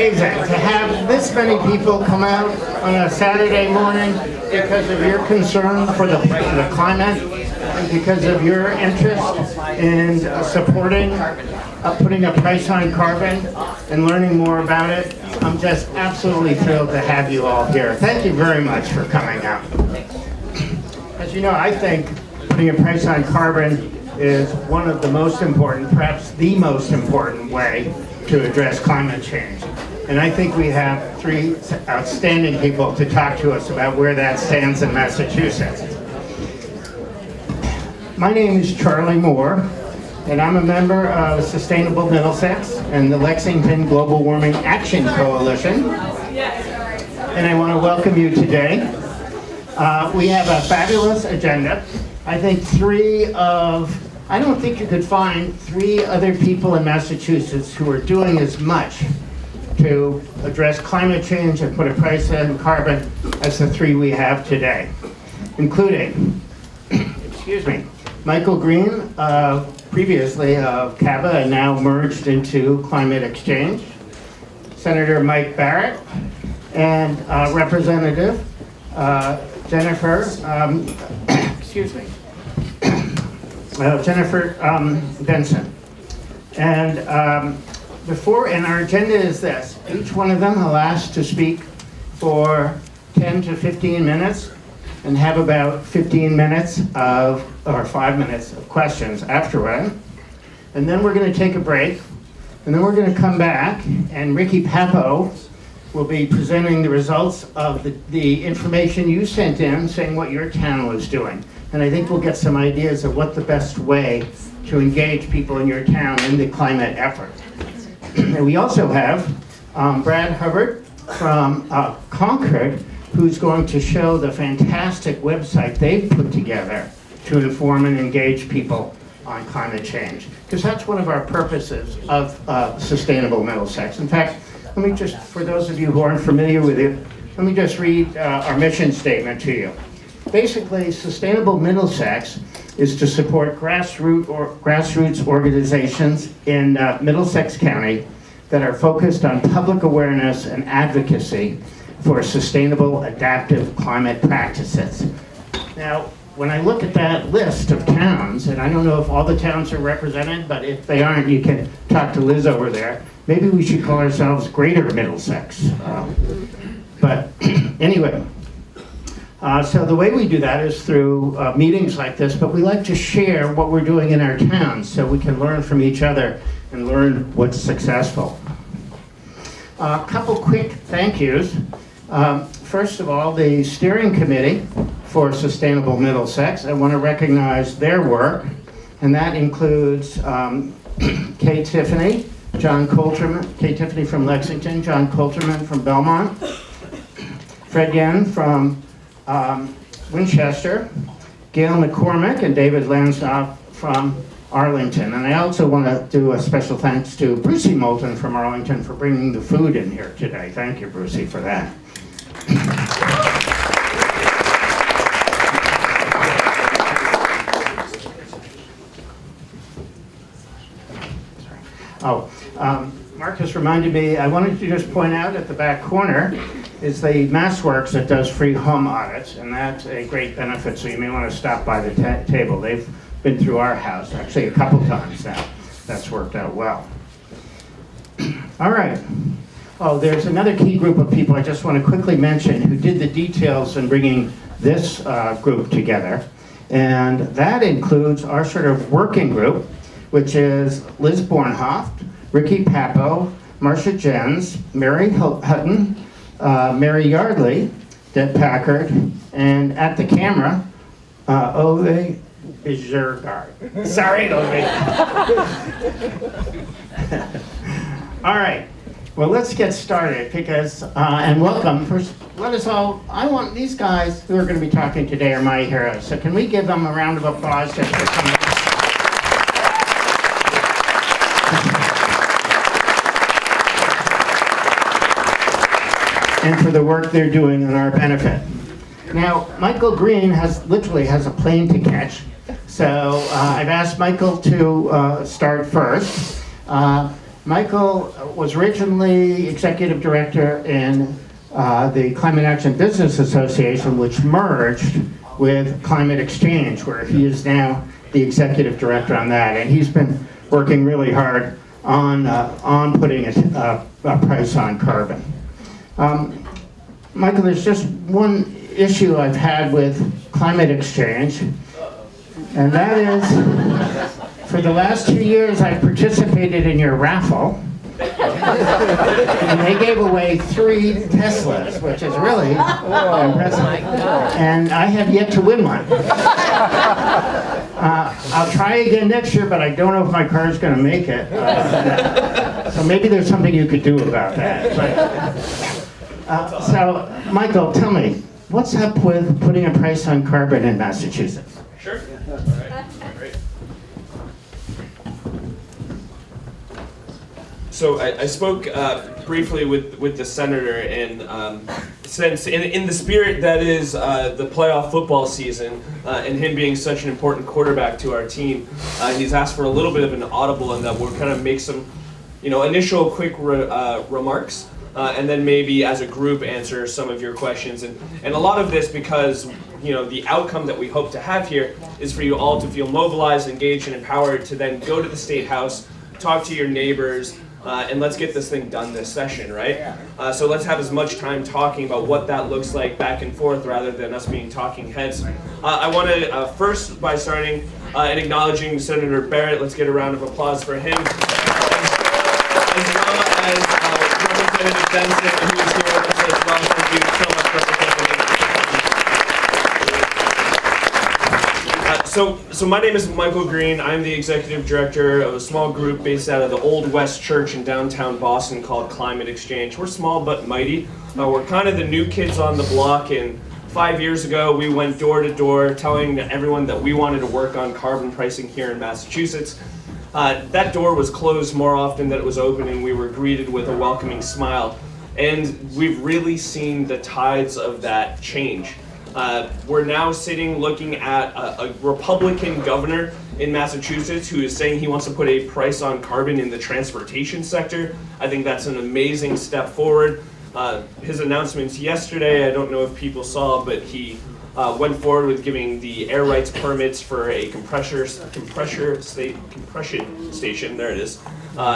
amazing to have this many people come out on a Saturday morning because of your concern for the climate and because of your interest in supporting putting a price on carbon and learning more about it. I'm just absolutely thrilled to have you all here. Thank you very much for coming out. As you know, I think putting a price on carbon is one of the most important, perhaps the most important way to address climate change. And I think we have three outstanding people to talk to us about where that stands in Massachusetts. My name is Charlie Moore, and I'm a member of Sustainable Middlesex and the Lexington Global Warming Action Coalition. And I want to welcome you today. We have a fabulous agenda. I think I don't think you could find three other people in Massachusetts who are doing as much to address climate change and put a price on carbon as the three we have today, including, Michael Green, previously of CABA and now merged into Climate Exchange, Senator Mike Barrett, and Representative Jennifer, Jennifer Benson. And our agenda is this. Each one of them will ask to speak for 10 to 15 minutes and have about 15 minutes or 5 minutes of questions afterward. And then we're going to take a break. And then we're going to come back, and Ricky Papo will be presenting the results of the information you sent in saying what your town was doing. And I think we'll get some ideas of what the best way to engage people in your town in the climate effort. And we also have Brad Hubbard from Concord, who's going to show the fantastic website they've put together to inform and engage people on climate change. Because that's one of our purposes of Sustainable Middlesex. In fact, let me just, for those of you who aren't familiar with it, let me just read our mission statement to you. Basically, Sustainable Middlesex is to support grassroots organizations in Middlesex County that are focused on public awareness and advocacy for sustainable adaptive climate practices. Now, when I look at that list of towns, and I don't know if all the towns are represented, but if they aren't, you can talk to Liz over there. Maybe we should call ourselves Greater Middlesex. But anyway, so the way we do that is through meetings like this, but we like to share what we're doing in our towns so we can learn from each other and learn what's successful. A couple quick thank yous. First of all, the steering committee for Sustainable Middlesex, I want to recognize their work, and that includes Kay Tiffany, John Coulterman, Kay Tiffany from Lexington, John Coulterman from Belmont, Fred Yen from Winchester, Gail McCormick and David Lansdorf from Arlington. And I also want to do a special thanks to Brucey Moulton from Arlington for bringing the food in here today. Thank you, Brucey, for that. Marcus reminded me, I wanted to just point out at the back corner is the MassWorks that does free home audits, and that's a great benefit, so you may want to stop by the table. They've been through our house, actually a couple times now. That's worked out well. All right. Oh, there's another key group of people I just want to quickly mention who did the details in bringing this group together, and that includes our sort of working group, which is Liz Bornhoft, Ricky Papo, Marcia Jens, Mary Hutton, Mary Yardley, Deb Packard, and at the camera, Ove Bijurgard. Sorry, Ove. All right. Well, let's get started because, and welcome. First, I want these guys who are going to be talking today are my heroes. So can we give them a round of applause just for coming? And for the work they're doing on our benefit. Now, Michael Green literally has a plane to catch, so I've asked Michael to start first. Michael was originally executive director in the Climate Action Business Association, which merged with Climate Exchange, where he is now the executive director on that. And he's been working really hard on putting a price on carbon. Michael, there's just one issue I've had with Climate Exchange, and that is, for the last 2 years I've participated in your raffle, and they gave away 3 Teslas, which is really impressive, and I have yet to win one. I'll try again next year, but I don't know if my car's going to make it. So maybe there's something you could do about that. So, Michael, tell me, what's up with putting a price on carbon in Massachusetts? Sure. All right. Great. So I spoke briefly with the senator, and since in the spirit that is the playoff football season, and him being such an important quarterback to our team, he's asked for a little bit of an audible, and that we'll kind of make some, initial quick remarks. And then maybe as a group answer some of your questions. And a lot of this because, the outcome that we hope to have here is for you all to feel mobilized, engaged, and empowered to then go to the State House, talk to your neighbors, and let's get this thing done this session, right? So let's have as much time talking about what that looks like back and forth rather than us being talking heads. I want to first by starting and acknowledging Senator Barrett. Let's get a round of applause for him. As well as Representative Benson, who is here with us as well. Thank you so much, Representative. So my name is Michael Green. I'm the executive director of a small group based out of the Old West Church in downtown Boston called Climate Exchange. We're small but mighty. We're kind of the new kids on the block, and 5 years ago we went door to door telling everyone that we wanted to work on carbon pricing here in Massachusetts. That door was closed more often than it was open, and we were greeted with a welcoming smile. And we've really seen the tides of that change. We're now sitting looking at a Republican governor in Massachusetts who is saying he wants to put a price on carbon in the transportation sector. I think that's an amazing step forward. His announcements yesterday, I don't know if people saw, but he went forward with giving the air rights permits for a compression station, there it is,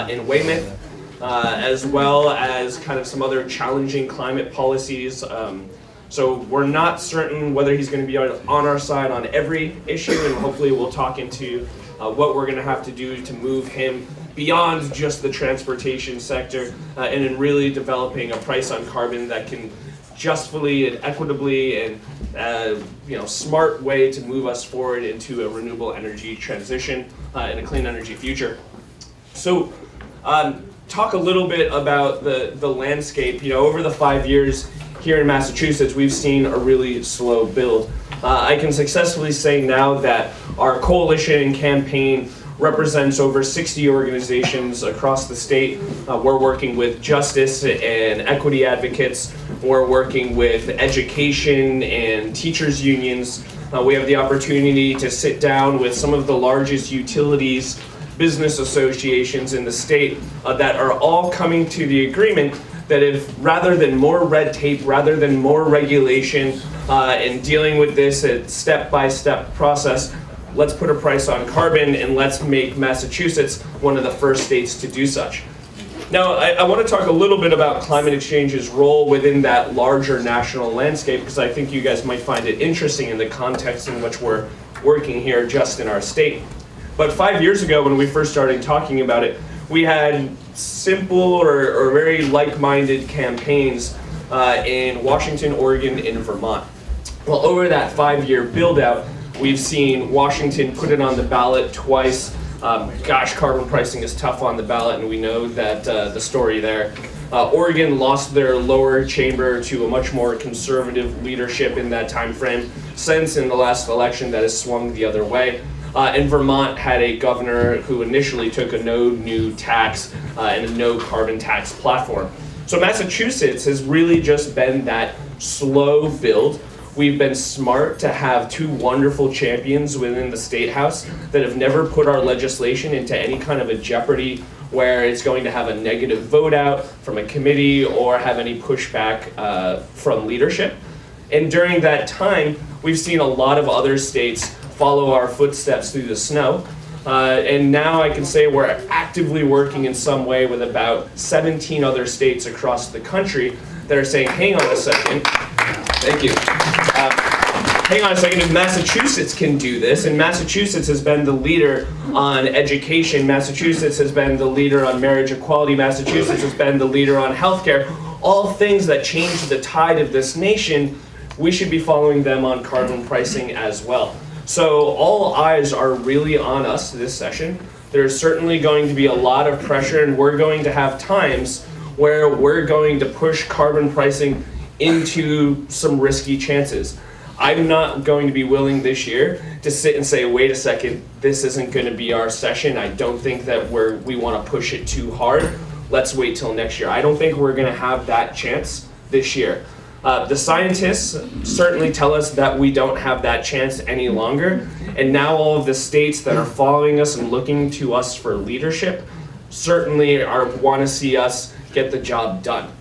in Weymouth, as well as kind of some other challenging climate policies. So we're not certain whether he's going to be on our side on every issue, and hopefully we'll talk into what we're going to have to do to move him beyond just the transportation sector, and in really developing a price on carbon that can justly and equitably and smart way to move us forward into a renewable energy transition and a clean energy future. So talk a little bit about the landscape. Over the 5 years here in Massachusetts, we've seen a really slow build. I can successfully say now that our coalition and campaign represents over 60 organizations across the state. We're working with justice and equity advocates. We're working with education and teachers unions. We have the opportunity to sit down with some of the largest utilities, business associations in the state that are all coming to the agreement that if rather than more red tape, rather than more regulation and dealing with this a step-by-step process, let's put a price on carbon and let's make Massachusetts one of the first states to do such. Now, I want to talk a little bit about Climate Exchange's role within that larger national landscape, because I think you guys might find it interesting in the context in which we're working here just in our state. But 5 years ago, when we first started talking about it, we had simple or very like-minded campaigns in Washington, Oregon, and Vermont. Well, over that 5-year build-out, we've seen Washington put it on the ballot twice. Carbon pricing is tough on the ballot, and we know that the story there. Oregon lost their lower chamber to a much more conservative leadership in that time frame. Since in the last election, that has swung the other way. And Vermont had a governor who initially took a no new tax and a no carbon tax platform. So Massachusetts has really just been that slow build. We've been smart to have 2 wonderful champions within the State House that have never put our legislation into any kind of a jeopardy where it's going to have a negative vote out from a committee or have any pushback from leadership. And during that time, we've seen a lot of other states follow our footsteps through the snow. And now I can say we're actively working in some way with about 17 other states across the country that are saying, hang on a second. Thank you. Hang on a second, if Massachusetts can do this, and Massachusetts has been the leader on education, Massachusetts has been the leader on marriage equality, Massachusetts has been the leader on healthcare, all things that change the tide of this nation, we should be following them on carbon pricing as well. So all eyes are really on us this session. There's certainly going to be a lot of pressure, and we're going to have times where we're going to push carbon pricing into some risky chances. I'm not going to be willing this year to sit and say, wait a second, this isn't going to be our session. I don't think that we want to push it too hard. Let's wait till next year. I don't think we're going to have that chance this year. The scientists certainly tell us that we don't have that chance any longer. And now all of the states that are following us and looking to us for leadership certainly want to see us get the job done.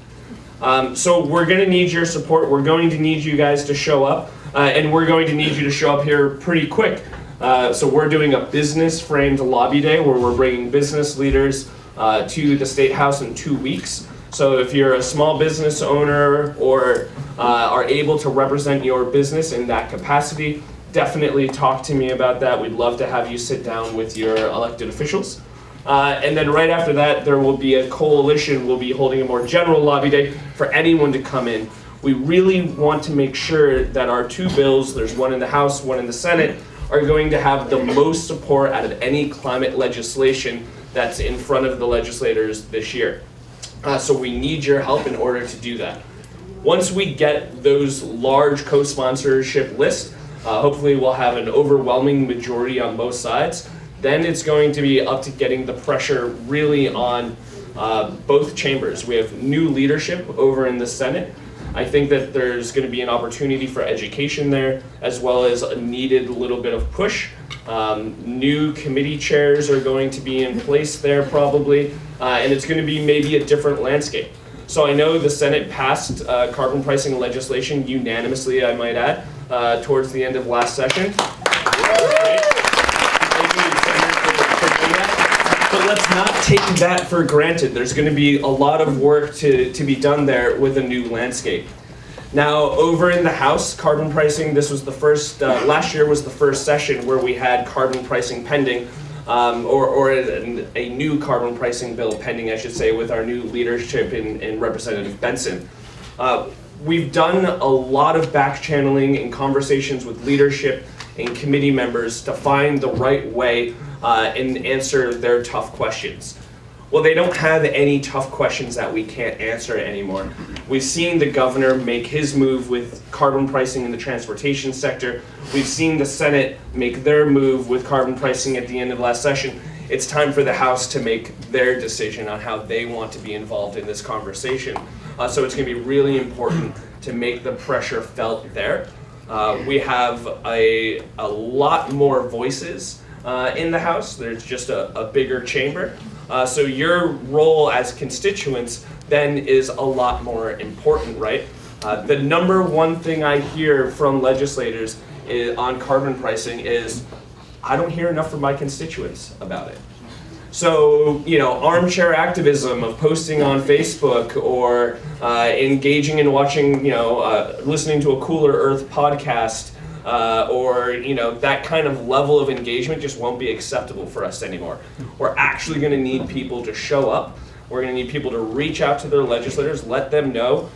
So we're going to need your support. We're going to need you guys to show up. And we're going to need you to show up here pretty quick. So we're doing a business-framed lobby day where we're bringing business leaders to the State House in 2 weeks. So if you're a small business owner or are able to represent your business in that capacity, definitely talk to me about that. We'd love to have you sit down with your elected officials. And then right after that, there will be a coalition. We'll be holding a more general lobby day for anyone to come in. We really want to make sure that our two bills, there's one in the House, one in the Senate, are going to have the most support out of any climate legislation that's in front of the legislators this year. So we need your help in order to do that. Once we get those large co-sponsorship lists, hopefully we'll have an overwhelming majority on both sides. Then it's going to be up to getting the pressure really on both chambers. We have new leadership over in the Senate. I think that there's going to be an opportunity for education there, as well as a needed little bit of push. New committee chairs are going to be in place there probably, and it's going to be maybe a different landscape. So I know the Senate passed carbon pricing legislation unanimously, I might add, towards the end of last session. But let's not take that for granted. There's going to be a lot of work to be done there with a new landscape. Now, over in the House, carbon pricing, this was the first, last year was the first session where we had carbon pricing pending, or a new carbon pricing bill pending, I should say, with our new leadership in Representative Benson. We've done a lot of back channeling and conversations with leadership and committee members to find the right way and answer their tough questions. Well, they don't have any tough questions that we can't answer anymore. We've seen the governor make his move with carbon pricing in the transportation sector. We've seen the Senate make their move with carbon pricing at the end of last session. It's time for the House to make their decision on how they want to be involved in this conversation. So it's going to be really important to make the pressure felt there. We have a lot more voices in the House. There's just a bigger chamber. So your role as constituents then is a lot more important, right? The number one thing I hear from legislators on carbon pricing is, I don't hear enough from my constituents about it. So, armchair activism of posting on Facebook or engaging in watching, listening to a Cooler Earth podcast, or that kind of level of engagement just won't be acceptable for us anymore. We're actually going to need people to show up. We're going to need people to reach out to their legislators, let them know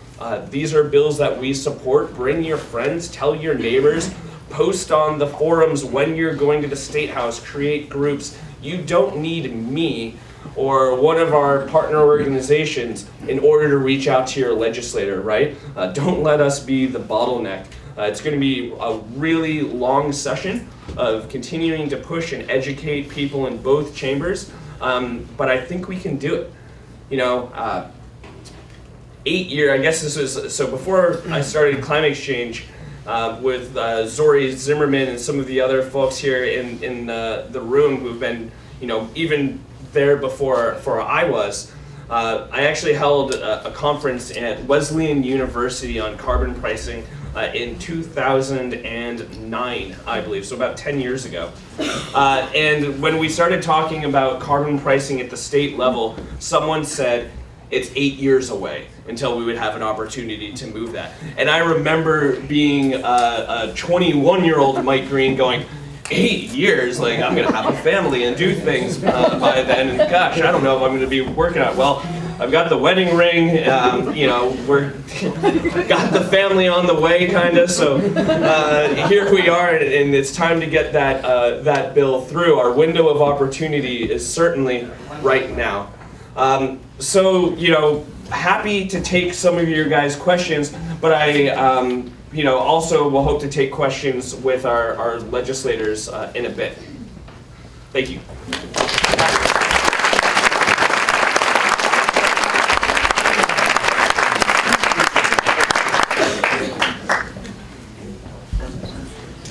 these are bills that we support. Bring your friends, tell your neighbors, post on the forums when you're going to the State House, create groups. You don't need me or one of our partner organizations in order to reach out to your legislator, right? Don't let us be the bottleneck. It's going to be a really long session of continuing to push and educate people in both chambers, but I think we can do it. 8 years, I guess this was, so before I started Climate Exchange with Zori Zimmerman and some of the other folks here in the room who've been, even there before I was. I actually held a conference at Wesleyan University on carbon pricing in 2009, I believe, so about 10 years ago. And when we started talking about carbon pricing at the state level, someone said it's 8 years away until we would have an opportunity to move that. And I remember being a 21-year-old Mike Green going, 8 years, like I'm gonna have a family and do things by then, and gosh, I don't know if I'm gonna be working out. Well, I've got the wedding ring, you know, we're got the family on the way, kind of. So here we are, and it's time to get that bill through. Our window of opportunity is certainly right now. So you know, happy to take some of your guys' questions, but I. You know, also we'll hope to take questions with our legislators in a bit. Thank you.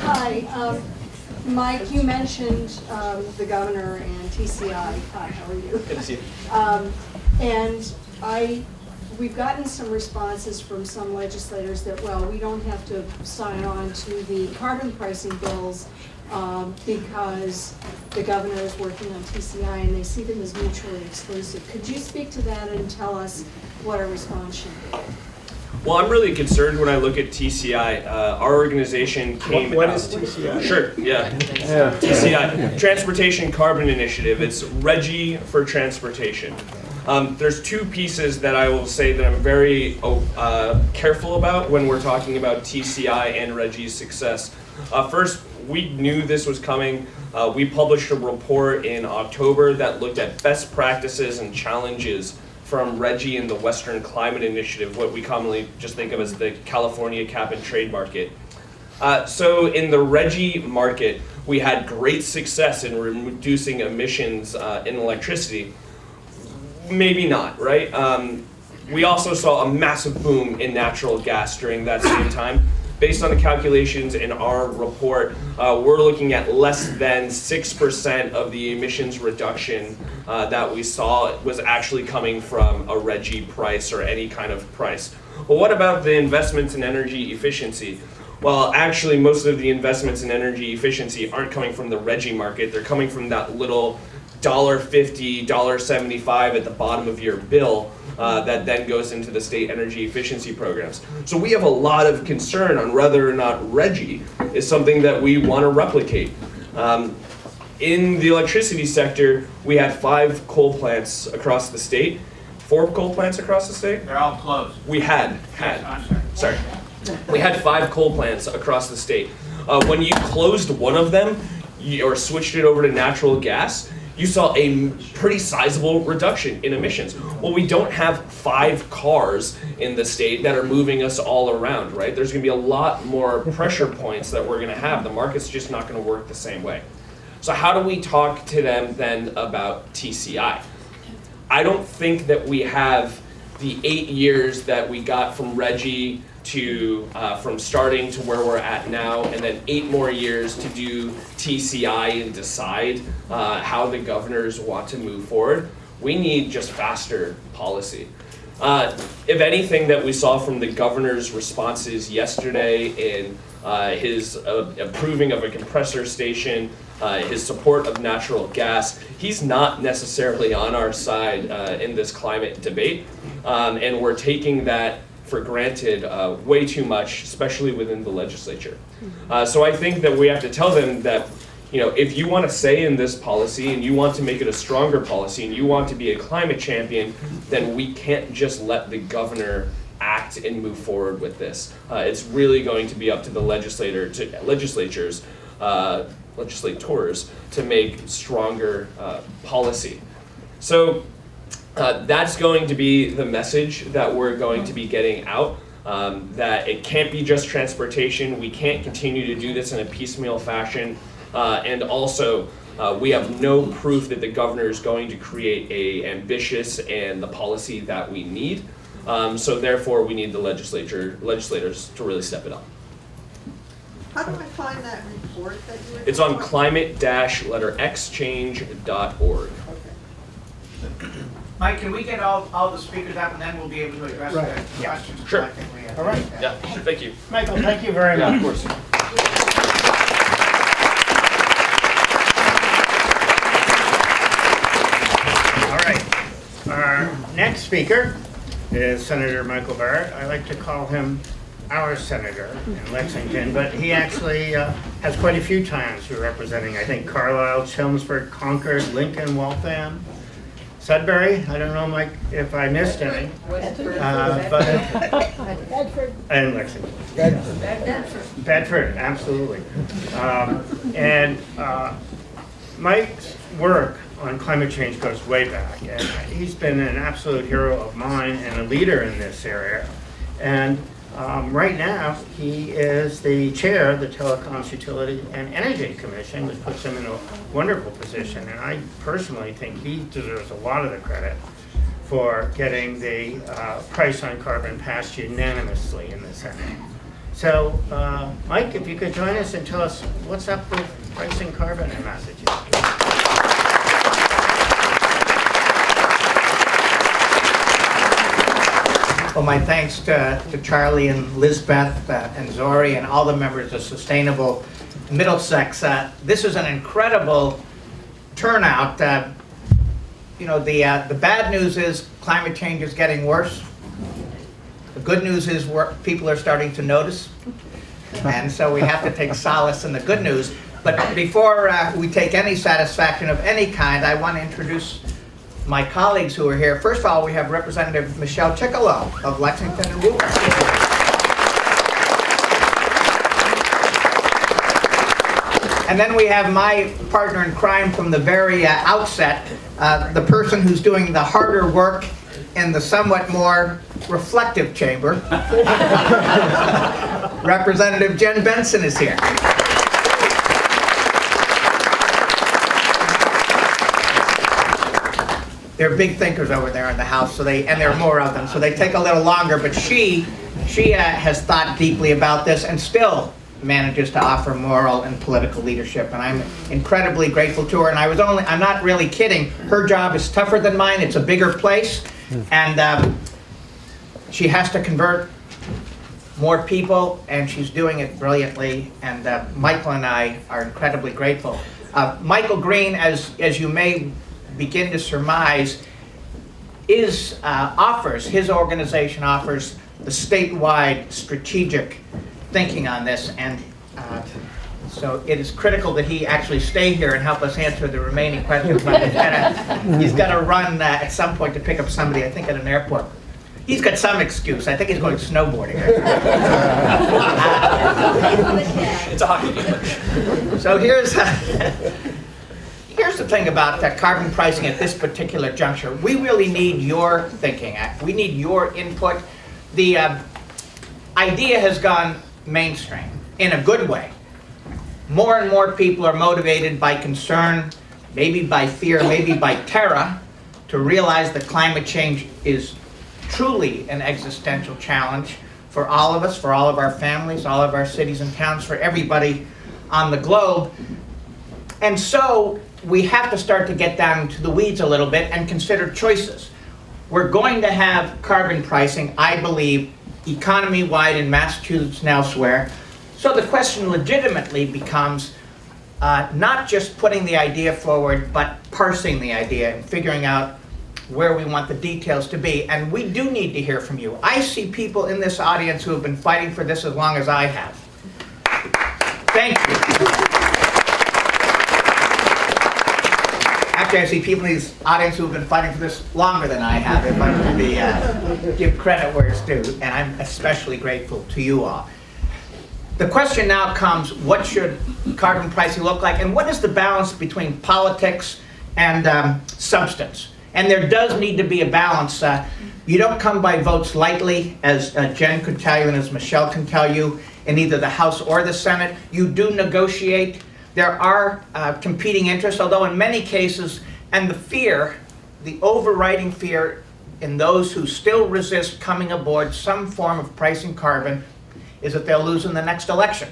Hi, Mike, you mentioned the governor and TCI. Hi, how are you? Good to see you. And we've gotten some responses from some legislators that, well, we don't have to sign on to the carbon pricing bills because the governor is working on TCI and they see them as mutually exclusive. Could you speak to that and tell us what our response should be? Well, I'm really concerned when I look at TCI. Our organization came What out. is TCI? Sure, yeah. TCI, Transportation Carbon Initiative. It's RGGI for transportation. There's two pieces that I will say that I'm very careful about when we're talking about TCI and RGGI's success. First, we knew this was coming. We published a report in October that looked at best practices and challenges from RGGI and the Western Climate Initiative, what we commonly just think of as the California Cap and Trade Market. So in the RGGI market, we had great success in reducing emissions in electricity. Maybe not, right? We also saw a massive boom in natural gas during that same time. Based on the calculations in our report, we're looking at less than 6% of the emissions reduction that we saw was actually coming from a RGGI price or any kind of price. Well, what about the investments in energy efficiency? Well, actually, most of the investments in energy efficiency aren't coming from the RGGI market. They're coming from that little $1.50, $1.75 at the bottom of your bill that then goes into the state energy efficiency programs. So we have a lot of concern on whether or not RGGI is something that we want to replicate. In the electricity sector, we had 5 coal plants across the state. 4 coal plants across the state? They're all closed. We had. I'm sorry. We had 5 coal plants across the state. When you closed one of them, or switched it over to natural gas, you saw a pretty sizable reduction in emissions. Well, we don't have 5 cars in the state that are moving us all around, right? There's gonna be a lot more pressure points that we're gonna have. The market's just not gonna work the same way. So how do we talk to them then about TCI? I don't think that we have the 8 years that we got from RGGI to from starting to where we're at now, and then 8 more years to do TCI and decide how the governors want to move forward. We need just faster policy. If anything that we saw from the governor's responses yesterday in his approving of a compressor station, his support of natural gas, he's not necessarily on our side in this climate debate, and we're taking that for granted way too much, especially within the legislature. So I think that we have to tell them that, you know, if you want to say in this policy and you want to make it a stronger policy and you want to be a climate champion, then we can't just let the governor act and move forward with this. It's really going to be up to the legislators to make stronger policy. So that's going to be the message that we're going to be getting out, that it can't be just transportation. We can't continue to do this in a piecemeal fashion. And also, we have no proof that the governor is going to create a ambitious and the policy that we need. So therefore, we need the legislators to really step it up. How do I find that report that you were It's on talking climate-exchange.org. Okay. Mike, can we get all the speakers up and then we'll be able to address Right. the Yeah. questions Sure. collectively? All right. Yeah, sure, thank you. Michael, thank you very Yeah, much. of course. All right. Our next speaker is Senator Michael Barrett. I like to call him our senator in Lexington, but he actually has quite a few times for representing, I think, Carlisle, Chelmsford, Concord, Lincoln, Waltham, Sudbury. I don't know, Mike, if I missed any. But and Lexington. Bedford, absolutely. Mike's work on climate change goes way back, and he's been an absolute hero of mine and a leader in this area. And right now, he is the chair of the Telecoms Utility and Energy Commission, which puts him in a wonderful position. And I personally think he deserves a lot of the credit for getting the price on carbon passed unanimously in the Senate. So, Mike, if you could join us and tell us what's up with pricing carbon in Massachusetts. Well, my thanks to Charlie and Lizbeth and Zori and all the members of Sustainable Middlesex. This is an incredible turnout. You know, the bad news is climate change is getting worse. The good news is people are starting to notice. And so we have to take solace in the good news. But before we take any satisfaction of any kind, I want to introduce my colleagues who are here. First of all, we have Representative Michelle Chickalow of Lexington and Woburn. And then we have my partner in crime from the very outset, the person who's doing the harder work in the somewhat more reflective chamber. Representative Jen Benson is here. They're big thinkers over there in the House, and there are more of them, so they take a little longer, but she has thought deeply about this and still manages to offer moral and political leadership, and I'm incredibly grateful to her. And I'm not really kidding, her job is tougher than mine, it's a bigger place, and she has to convert more people, and she's doing it brilliantly, and Michael and I are incredibly grateful. Michael Green, as you may begin to surmise, his organization offers the statewide strategic thinking on this, and so it is critical that he actually stay here and help us answer the remaining questions. But he's got to run at some point to pick up somebody, I think, at an airport. He's got some excuse. I think he's going snowboarding. It's a hockey game. So here's the thing about carbon pricing at this particular juncture. We really need your thinking. We need your input. The idea has gone mainstream in a good way. More and more people are motivated by concern, maybe by fear, maybe by terror, to realize that climate change is truly an existential challenge for all of us, for all of our families, all of our cities and towns, for everybody on the globe. And so we have to start to get down to the weeds a little bit and consider choices. We're going to have carbon pricing, I believe, economy-wide in Massachusetts and elsewhere. So the question legitimately becomes not just putting the idea forward, but parsing the idea and figuring out where we want the details to be. And we do need to hear from you. I see people in this audience who have been fighting for this as long as I have. Thank you. Actually, I see people in this audience who have been fighting for this longer than I have, if I could give credit where it's due, and I'm especially grateful to you all. The question now comes, what should carbon pricing look like, and what is the balance between politics and substance? And there does need to be a balance. You don't come by votes lightly, as Jen could tell you and as Michelle can tell you, in either the House or the Senate. You do negotiate. There are competing interests, although in many cases, and the fear, the overriding fear in those who still resist coming aboard some form of pricing carbon is that they'll lose in the next election.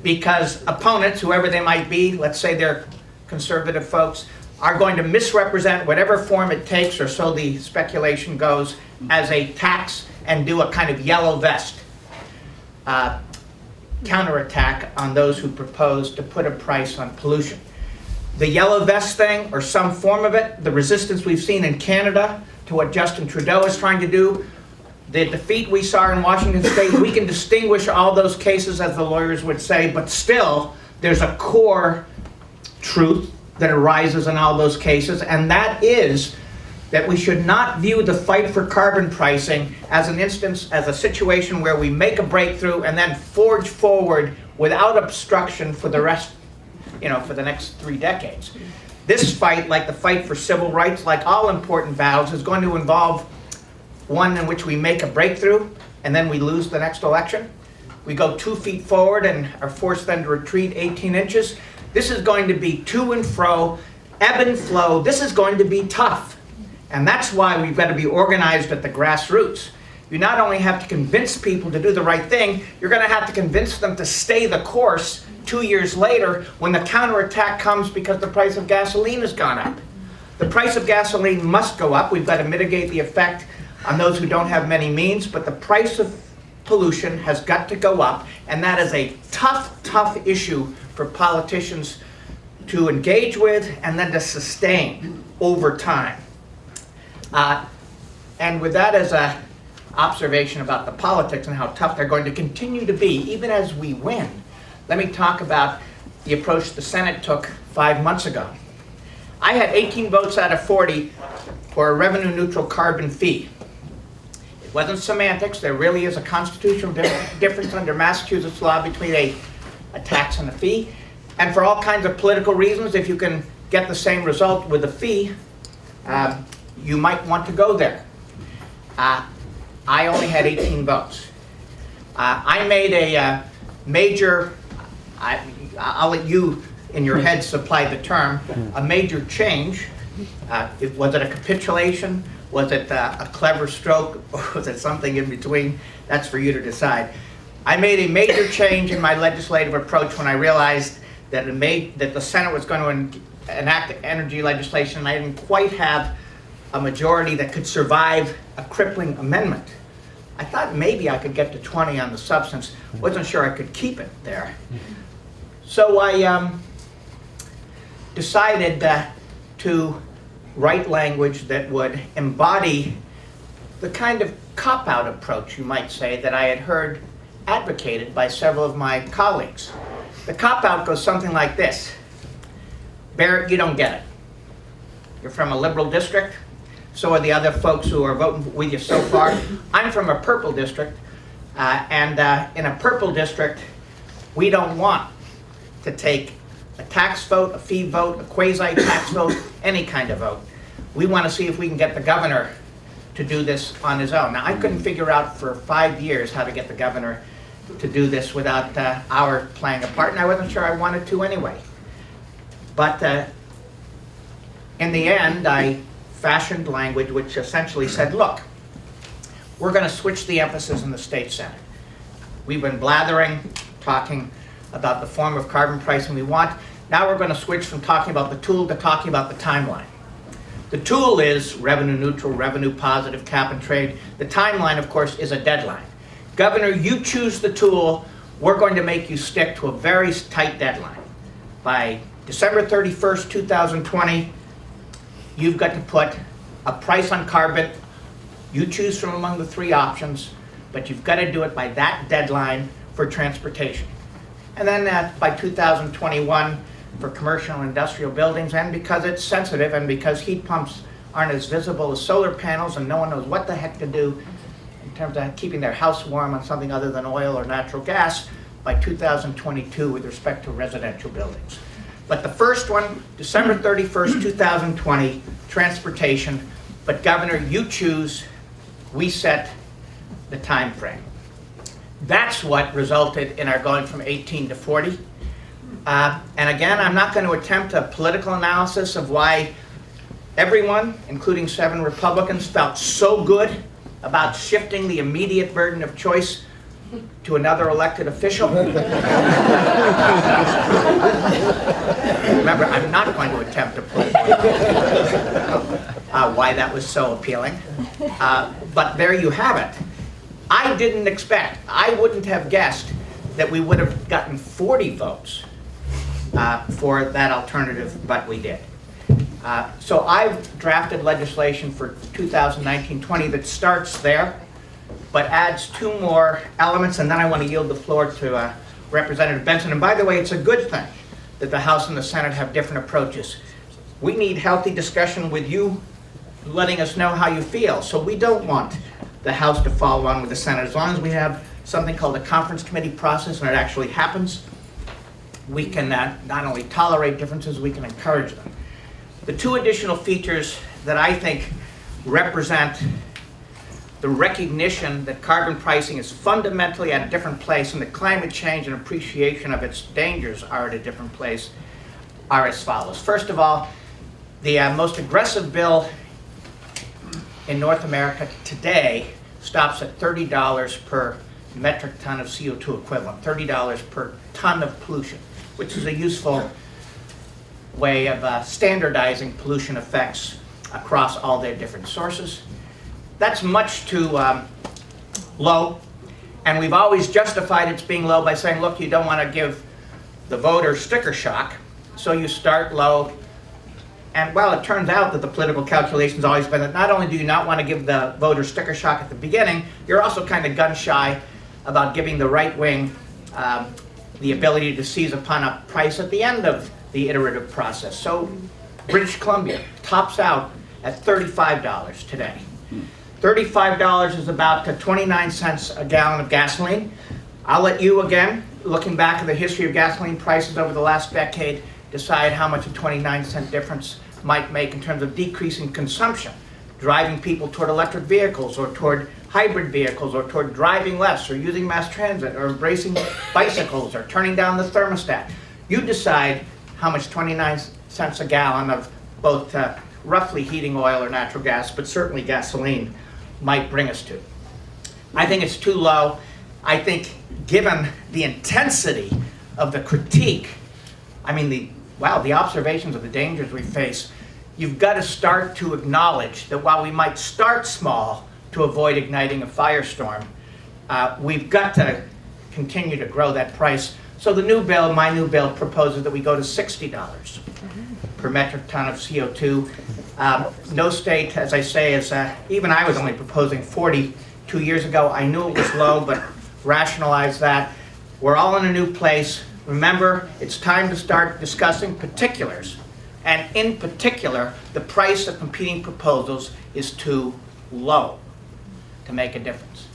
Because opponents, whoever they might be, let's say they're conservative folks, are going to misrepresent whatever form it takes, or so the speculation goes, as a tax and do a kind of yellow vest counterattack on those who propose to put a price on pollution. The yellow vest thing, or some form of it, the resistance we've seen in Canada to what Justin Trudeau is trying to do, the defeat we saw in Washington State, we can distinguish all those cases, as the lawyers would say, but still there's a core truth that arises in all those cases, and that is that we should not view the fight for carbon pricing as an instance, as a situation where we make a breakthrough and then forge forward without obstruction for the rest, for the next 3 decades. This fight, like the fight for civil rights, like all important vows, is going to involve one in which we make a breakthrough and then we lose the next election. We go 2 feet forward and are forced then to retreat 18 inches. This is going to be to and fro, ebb and flow. This is going to be tough. And that's why we've got to be organized at the grassroots. You not only have to convince people to do the right thing, you're going to have to convince them to stay the course 2 years later when the counterattack comes because the price of gasoline has gone up. The price of gasoline must go up. We've got to mitigate the effect on those who don't have many means, but the price of pollution has got to go up, and that is a tough, tough issue for politicians to engage with and then to sustain over time. And with that as an observation about the politics and how tough they're going to continue to be, even as we win, let me talk about the approach the Senate took 5 months ago. I had 18 votes out of 40 for a revenue-neutral carbon fee. It wasn't semantics. There really is a constitutional difference under Massachusetts law between a tax and a fee. And for all kinds of political reasons, if you can get the same result with a fee, you might want to go there. I only had 18 votes. I made a major, I'll let you in your head supply the term, a major change. Was it a capitulation? Was it a clever stroke? Or was it something in between? That's for you to decide. I made a major change in my legislative approach when I realized that the Senate was going to enact energy legislation, and I didn't quite have a majority that could survive a crippling amendment. I thought maybe I could get to 20 on the substance. Wasn't sure I could keep it there. So I decided to write language that would embody the kind of cop-out approach, you might say, that I had heard advocated by several of my colleagues. The cop-out goes something like this. Barrett, you don't get it. You're from a liberal district. So are the other folks who are voting with you so far. I'm from a purple district, and in a purple district, we don't want to take a tax vote, a fee vote, a quasi-tax vote, any kind of vote. We want to see if we can get the governor to do this on his own. Now, I couldn't figure out for 5 years how to get the governor to do this without our playing a part, and I wasn't sure I wanted to anyway. But in the end, I fashioned language which essentially said, look, we're going to switch the emphasis in the state Senate. We've been blathering, talking about the form of carbon pricing we want. Now we're going to switch from talking about the tool to talking about the timeline. The tool is revenue neutral, revenue positive, cap and trade. The timeline, of course, is a deadline. Governor, you choose the tool. We're going to make you stick to a very tight deadline. By December 31st, 2020, you've got to put a price on carbon. You choose from among the 3 options, but you've got to do it by that deadline for transportation. And then by 2021 for commercial and industrial buildings, and because it's sensitive and because heat pumps aren't as visible as solar panels and no one knows what the heck to do in terms of keeping their house warm on something other than oil or natural gas, by 2022 with respect to residential buildings. But the first one, December 31st, 2020, transportation. But Governor, you choose, we set the time frame. That's what resulted in our going from 18 to 40. And again, I'm not going to attempt a political analysis of why everyone, including 7 Republicans, felt so good about shifting the immediate burden of choice to another elected official. Remember, I'm not going to attempt to put why that was so appealing. But there you have it. I didn't expect, I wouldn't have guessed that we would have gotten 40 votes for that alternative, but we did. So I've drafted legislation for 2019-20 that starts there, but adds 2 more elements, and then I want to yield the floor to Representative Benson. And by the way, it's a good thing that the House and the Senate have different approaches. We need healthy discussion with you letting us know how you feel. So we don't want the House to follow on with the Senate. As long as we have something called a conference committee process and it actually happens, we can not only tolerate differences, we can encourage them. The 2 additional features that I think represent the recognition that carbon pricing is fundamentally at a different place and that climate change and appreciation of its dangers are at a different place are as follows. First of all, the most aggressive bill in North America today stops at $30 per metric ton of CO2 equivalent, $30 per ton of pollution, which is a useful way of standardizing pollution effects across all their different sources. That's much too low, and we've always justified its being low by saying, look, you don't want to give the voter sticker shock, so you start low. And well, it turns out that the political calculation's always been that not only do you not want to give the voter sticker shock at the beginning, you're also kind of gun shy about giving the right wing the ability to seize upon a price at the end of the iterative process. So British Columbia tops out at $35 today. $35 is about 29 cents a gallon of gasoline. I'll let you, again, looking back at the history of gasoline prices over the last decade, decide how much a 29-cent difference might make in terms of decreasing consumption, driving people toward electric vehicles or toward hybrid vehicles or toward driving less or using mass transit or embracing bicycles or turning down the thermostat. You decide how much 29 cents a gallon of both roughly heating oil or natural gas, but certainly gasoline, might bring us to. I think it's too low. I think given the intensity of the critique, I mean the observations of the dangers we face, you've got to start to acknowledge that while we might start small to avoid igniting a firestorm, we've got to continue to grow that price. So the new bill, my new bill, proposes that we go to $60 per metric ton of CO2. No state, as I say, is, even I was only proposing 40 2 years ago. I knew it was low, but rationalized that. We're all in a new place. Remember, it's time to start discussing particulars. And in particular, the price of competing proposals is too low to make a difference.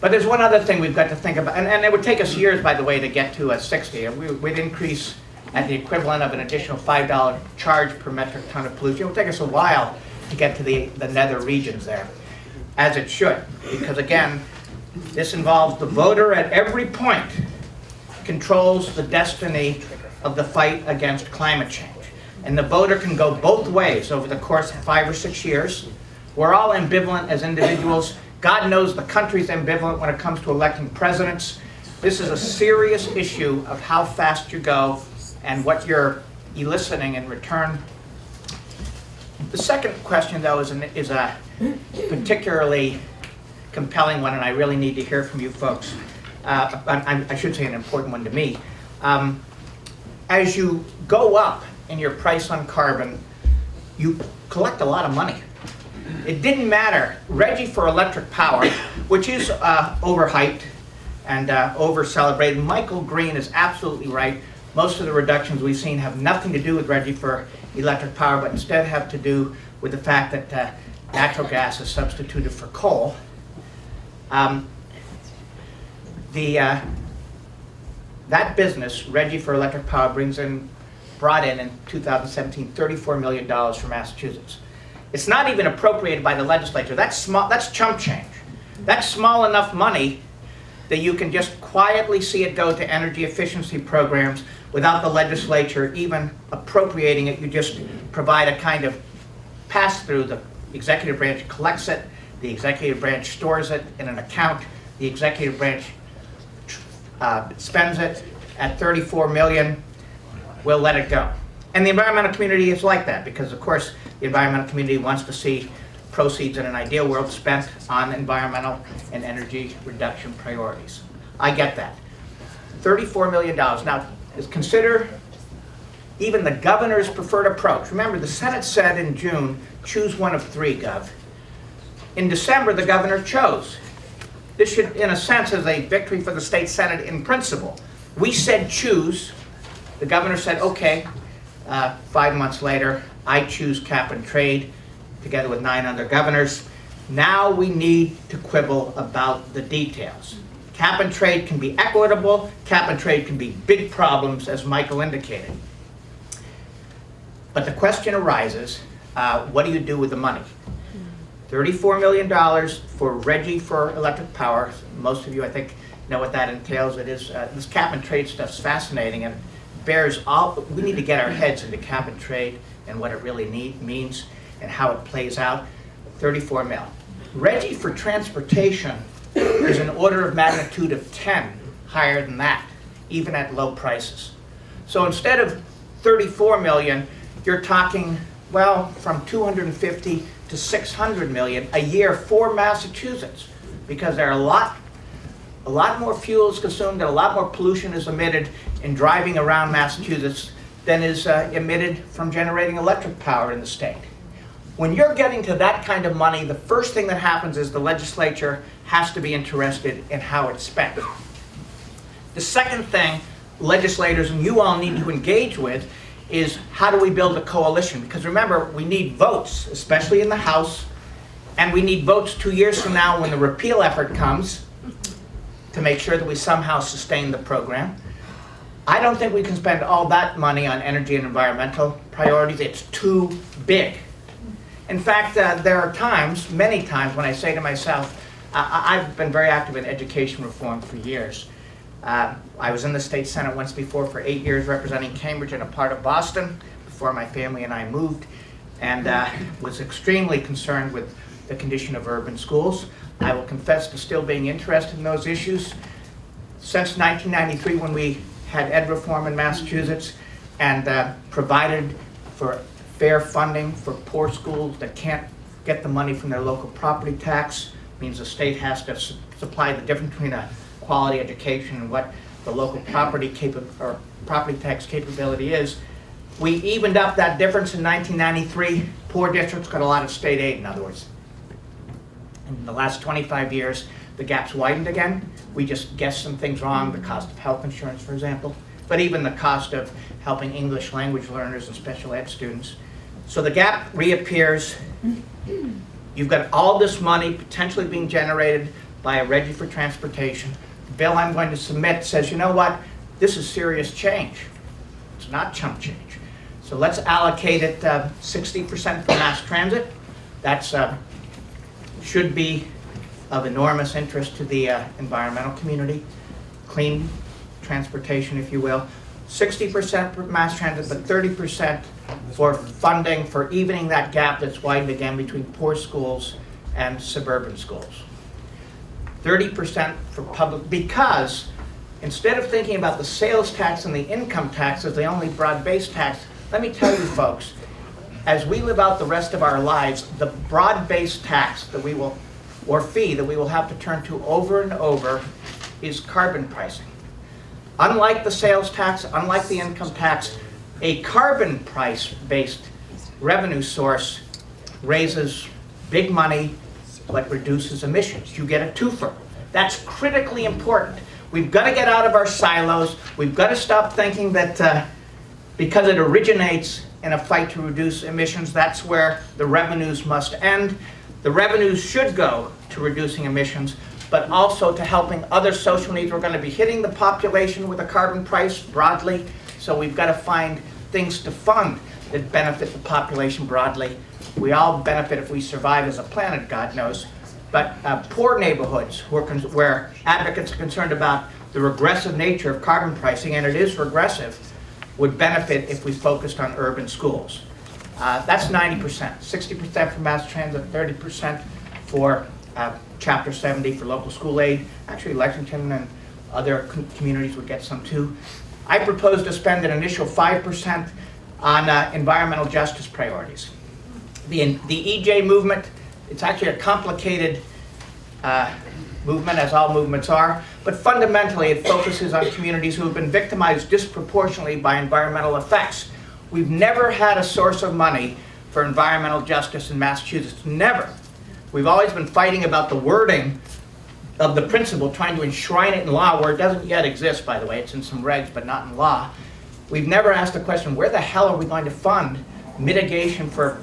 But there's one other thing we've got to think about, and it would take us years, by the way, to get to a 60. We'd increase at the equivalent of an additional $5 charge per metric ton of pollution. It will take us a while to get to the nether regions there, as it should, because again, this involves the voter at every point controls the destiny of the fight against climate change. And the voter can go both ways over the course of 5 or 6 years. We're all ambivalent as individuals. God knows the country's ambivalent when it comes to electing presidents. This is a serious issue of how fast you go and what you're eliciting in return. The second question, though, is a particularly compelling one, and I really need to hear from you folks. I should say an important one to me. As you go up in your price on carbon, you collect a lot of money. It didn't matter. Reggie for electric power, which is overhyped and over-celebrated. Michael Green is absolutely right. Most of the reductions we've seen have nothing to do with Reggie for electric power, but instead have to do with the fact that natural gas is substituted for coal. That business, Reggie for electric power, brought in 2017 $34 million for Massachusetts. It's not even appropriated by the legislature. That's small. That's chump change. That's small enough money that you can just quietly see it go to energy efficiency programs without the legislature even appropriating it. You just provide a kind of pass-through. The executive branch collects it. The executive branch stores it in an account. The executive branch spends it at 34 million, we'll let it go. And the environmental community is like that, because of course the environmental community wants to see proceeds in an ideal world spent on environmental and energy reduction priorities. I get that. $34 million. Now, consider even the governor's preferred approach. Remember, the Senate said in June, choose one of three, Gov. In December, the governor chose. This should, in a sense, is a victory for the state Senate in principle. We said choose. The governor said, okay. 5 months later, I choose cap and trade, together with 9 other governors. Now we need to quibble about the details. Cap and trade can be equitable. Cap and trade can be big problems, as Michael indicated. But the question arises, what do you do with the money? $34 million for Reggie for electric power. Most of you, I think, know what that entails. It is, this cap and trade stuff's fascinating, and bears all, we need to get our heads into cap and trade and what it really means and how it plays out. 34 mil. Reggie for transportation is an order of magnitude of 10 higher than that, even at low prices. So instead of 34 million, you're talking, well, from 250 to 600 million a year for Massachusetts, because there are a lot more fuel is consumed and a lot more pollution is emitted in driving around Massachusetts than is emitted from generating electric power in the state. When you're getting to that kind of money, the first thing that happens is the legislature has to be interested in how it's spent. The second thing legislators and you all need to engage with is how do we build a coalition? Because remember, we need votes, especially in the House, and we need votes 2 years from now when the repeal effort comes to make sure that we somehow sustain the program. I don't think we can spend all that money on energy and environmental priorities. It's too big. In fact, there are times, many times, when I say to myself, I've been very active in education reform for years. I was in the state Senate once before for 8 years representing Cambridge and a part of Boston before my family and I moved, and was extremely concerned with the condition of urban schools. I will confess to still being interested in those issues. Since 1993, when we had ed reform in Massachusetts and provided for fair funding for poor schools that can't get the money from their local property tax, means the state has to supply the difference between a quality education and what the local property tax capability is. We evened up that difference in 1993. Poor districts got a lot of state aid, in other words. In the last 25 years, the gap's widened again. We just guessed some things wrong, the cost of health insurance, for example, but even the cost of helping English language learners and special ed students. So the gap reappears. You've got all this money potentially being generated by a Reggie for transportation. The bill I'm going to submit says, you know what, this is serious change. It's not chump change. So let's allocate it 60% for mass transit. That's should be of enormous interest to the environmental community. Clean transportation, if you will. 60% for mass transit, but 30% for funding for evening that gap that's widened again between poor schools and suburban schools. 30% for public, because instead of thinking about the sales tax and the income tax as the only broad-based tax, let me tell you folks, as we live out the rest of our lives, the broad-based tax that we will, or fee that we will have to turn to over and over is carbon pricing. Unlike the sales tax, unlike the income tax, a carbon price-based revenue source raises big money but reduces emissions. You get a twofer. That's critically important. We've got to get out of our silos. We've got to stop thinking that because it originates in a fight to reduce emissions, that's where the revenues must end. The revenues should go to reducing emissions, but also to helping other social needs. We're going to be hitting the population with a carbon price broadly, so we've got to find things to fund that benefit the population broadly. We all benefit if we survive as a planet, God knows, but poor neighborhoods where advocates are concerned about the regressive nature of carbon pricing, and it is regressive, would benefit if we focused on urban schools. That's 90%, 60% for mass transit, 30% for Chapter 70 for local school aid. Actually, Lexington and Other communities would get some too. I propose to spend an initial 5% on environmental justice priorities. The EJ movement, it's actually a complicated movement, as all movements are, but fundamentally it focuses on communities who have been victimized disproportionately by environmental effects. We've never had a source of money for environmental justice in Massachusetts, never. We've always been fighting about the wording of the principle, trying to enshrine it in law, where it doesn't yet exist, by the way. It's in some regs, but not in law. We've never asked the question, where the hell are we going to fund mitigation for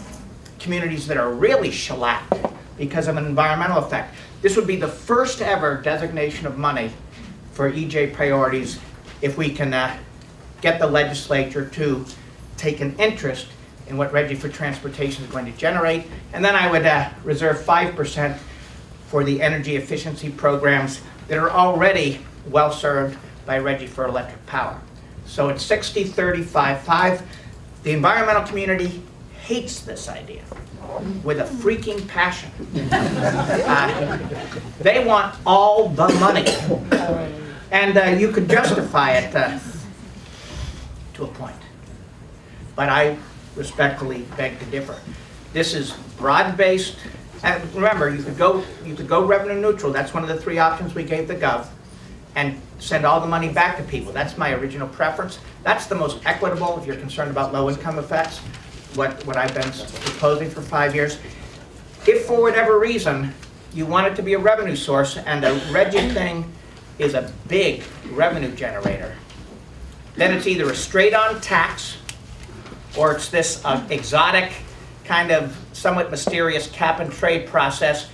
communities that are really shellacked because of an environmental effect? This would be the first ever designation of money for EJ priorities if we can get the legislature to take an interest in what Reggie for Transportation is going to generate. And then I would reserve 5% for the energy efficiency programs that are already well served by Reggie for Electric Power. So it's 60-35-5. The environmental community hates this idea with a freaking passion. They want all the money. And you could justify it to a point. But I respectfully beg to differ. This is broad-based. And remember, you could go revenue neutral. That's one of the 3 options we gave the Gov, and send all the money back to people. That's my original preference. That's the most equitable if you're concerned about low-income effects, what I've been proposing for 5 years. If for whatever reason you want it to be a revenue source, and the Reggie thing is a big revenue generator, then it's either a straight-on tax, or it's this exotic, kind of somewhat mysterious cap and trade process.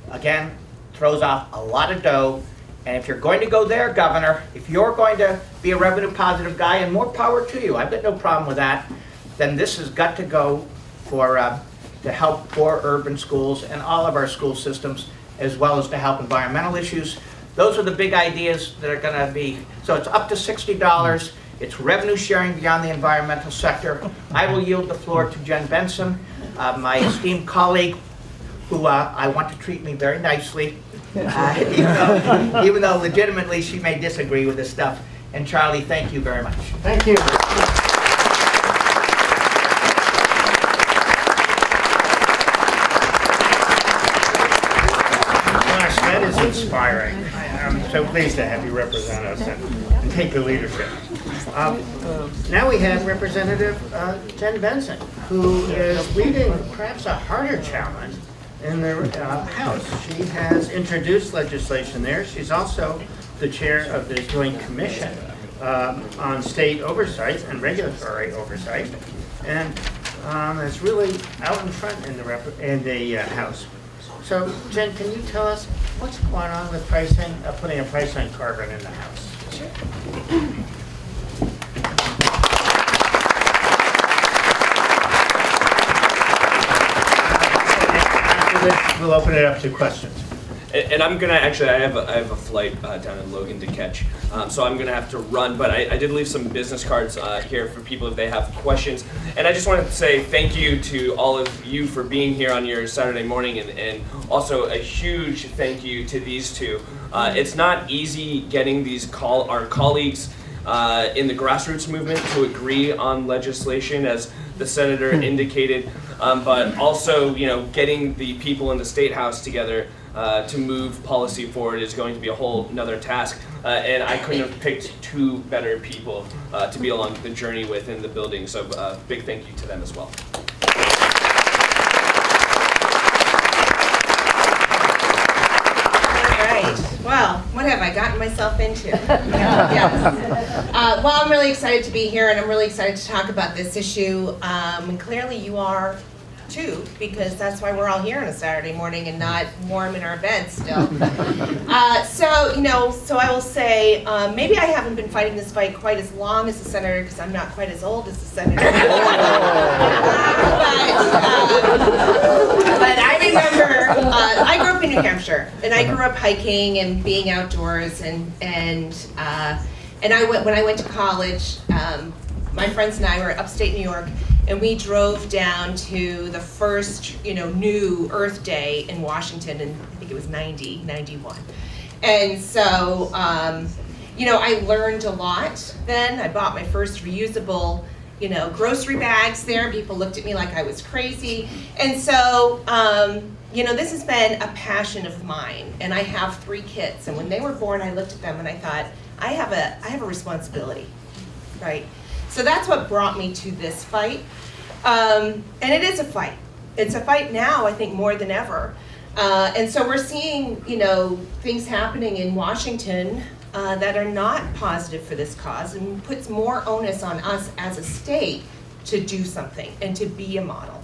Again, throws off a lot of dough. And if you're going to go there, Governor, if you're going to be a revenue positive guy, and more power to you, I've got no problem with that, then this has got to go for to help poor urban schools and all of our school systems, as well as to help environmental issues. Those are the big ideas that are going to be, so it's up to $60. It's revenue sharing beyond the environmental sector. I will yield the floor to Jen Benson, my esteemed colleague, who I want to treat me very nicely, even though legitimately she may disagree with this stuff. And Charlie, thank you very much. Thank you. Gosh, that is inspiring. I'm so pleased to have you represent us and take the leadership. Now we have Representative Jen Benson, who is leading perhaps a harder challenge in the House. She has introduced legislation there. She's also the chair of the Joint Commission on State Oversight and Regulatory Oversight, and is really out in front in the House. So, Jen, can you tell us what's going on with pricing, putting a price on carbon in the House? Sure. We'll open it up to questions. And I'm gonna actually, I have a flight down in Logan to catch, so I'm gonna have to run. But I did leave some business cards here for people if they have questions. And I just wanted to say thank you to all of you for being here on your Saturday morning, and also a huge thank you to these two. It's not easy getting our colleagues in the grassroots movement to agree on legislation, as the senator indicated, but also, getting the people in the State House together to move policy forward is going to be a whole nother task. And I couldn't have picked 2 better people to be along the journey with in the building. So big thank you to them as well. Well, what have I gotten myself into? Yes. Well, I'm really excited to be here, and I'm really excited to talk about this issue. And clearly you are too, because that's why we're all here on a Saturday morning and not warm in our beds still. So I will say, maybe I haven't been fighting this fight quite as long as the senator, because I'm not quite as old as the senator. But I remember, I grew up in New Hampshire, and I grew up hiking and being outdoors, and when I went to college, my friends and I were upstate New York, and we drove down to the first, new Earth Day in Washington, and I think it was 91. And so, you know, I learned a lot then. I bought my first reusable, you know, grocery bags there. People looked at me like I was crazy. And so, you know, this has been a passion of mine. And I have 3 kids. And when they were born, I looked at them and I thought, I have a responsibility, right? So that's what brought me to this fight. And it is a fight. It's a fight now, I think, more than ever. And so we're seeing, you know, things happening in Washington that are not positive for this cause and puts more onus on us as a state to do something and to be a model.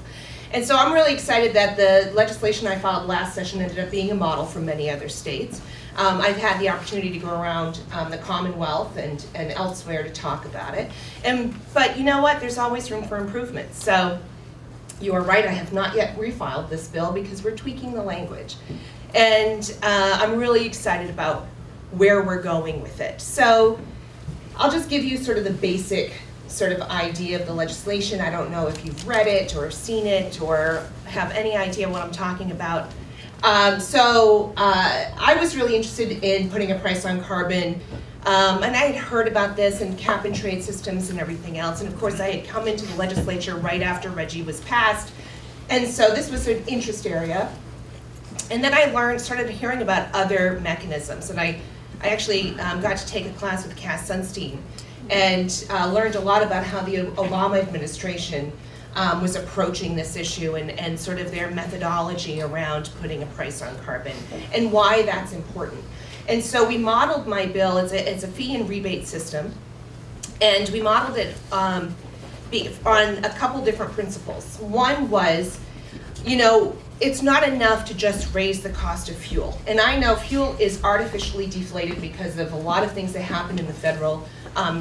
And so I'm really excited that the legislation I filed last session ended up being a model for many other states. I've had the opportunity to go around the Commonwealth and elsewhere to talk about it. But you know what? There's always room for improvement. So you are right, I have not yet refiled this bill because we're tweaking the language. And I'm really excited about where we're going with it. So I'll just give you sort of the basic sort of idea of the legislation. I don't know if you've read it or seen it or have any idea what I'm talking about. I was really interested in putting a price on carbon, and I had heard about this and cap and trade systems and everything else. And of course, I had come into the legislature right after Reggie was passed. And so this was an interest area. And then I started hearing about other mechanisms. And I actually got to take a class with Cass Sunstein and learned a lot about how the Obama administration was approaching this issue and sort of their methodology around putting a price on carbon and why that's important. And so we modeled my bill, it's a fee and rebate system, and we modeled it on a couple different principles. One was, you know, it's not enough to just raise the cost of fuel. And I know fuel is artificially deflated because of a lot of things that happen in the federal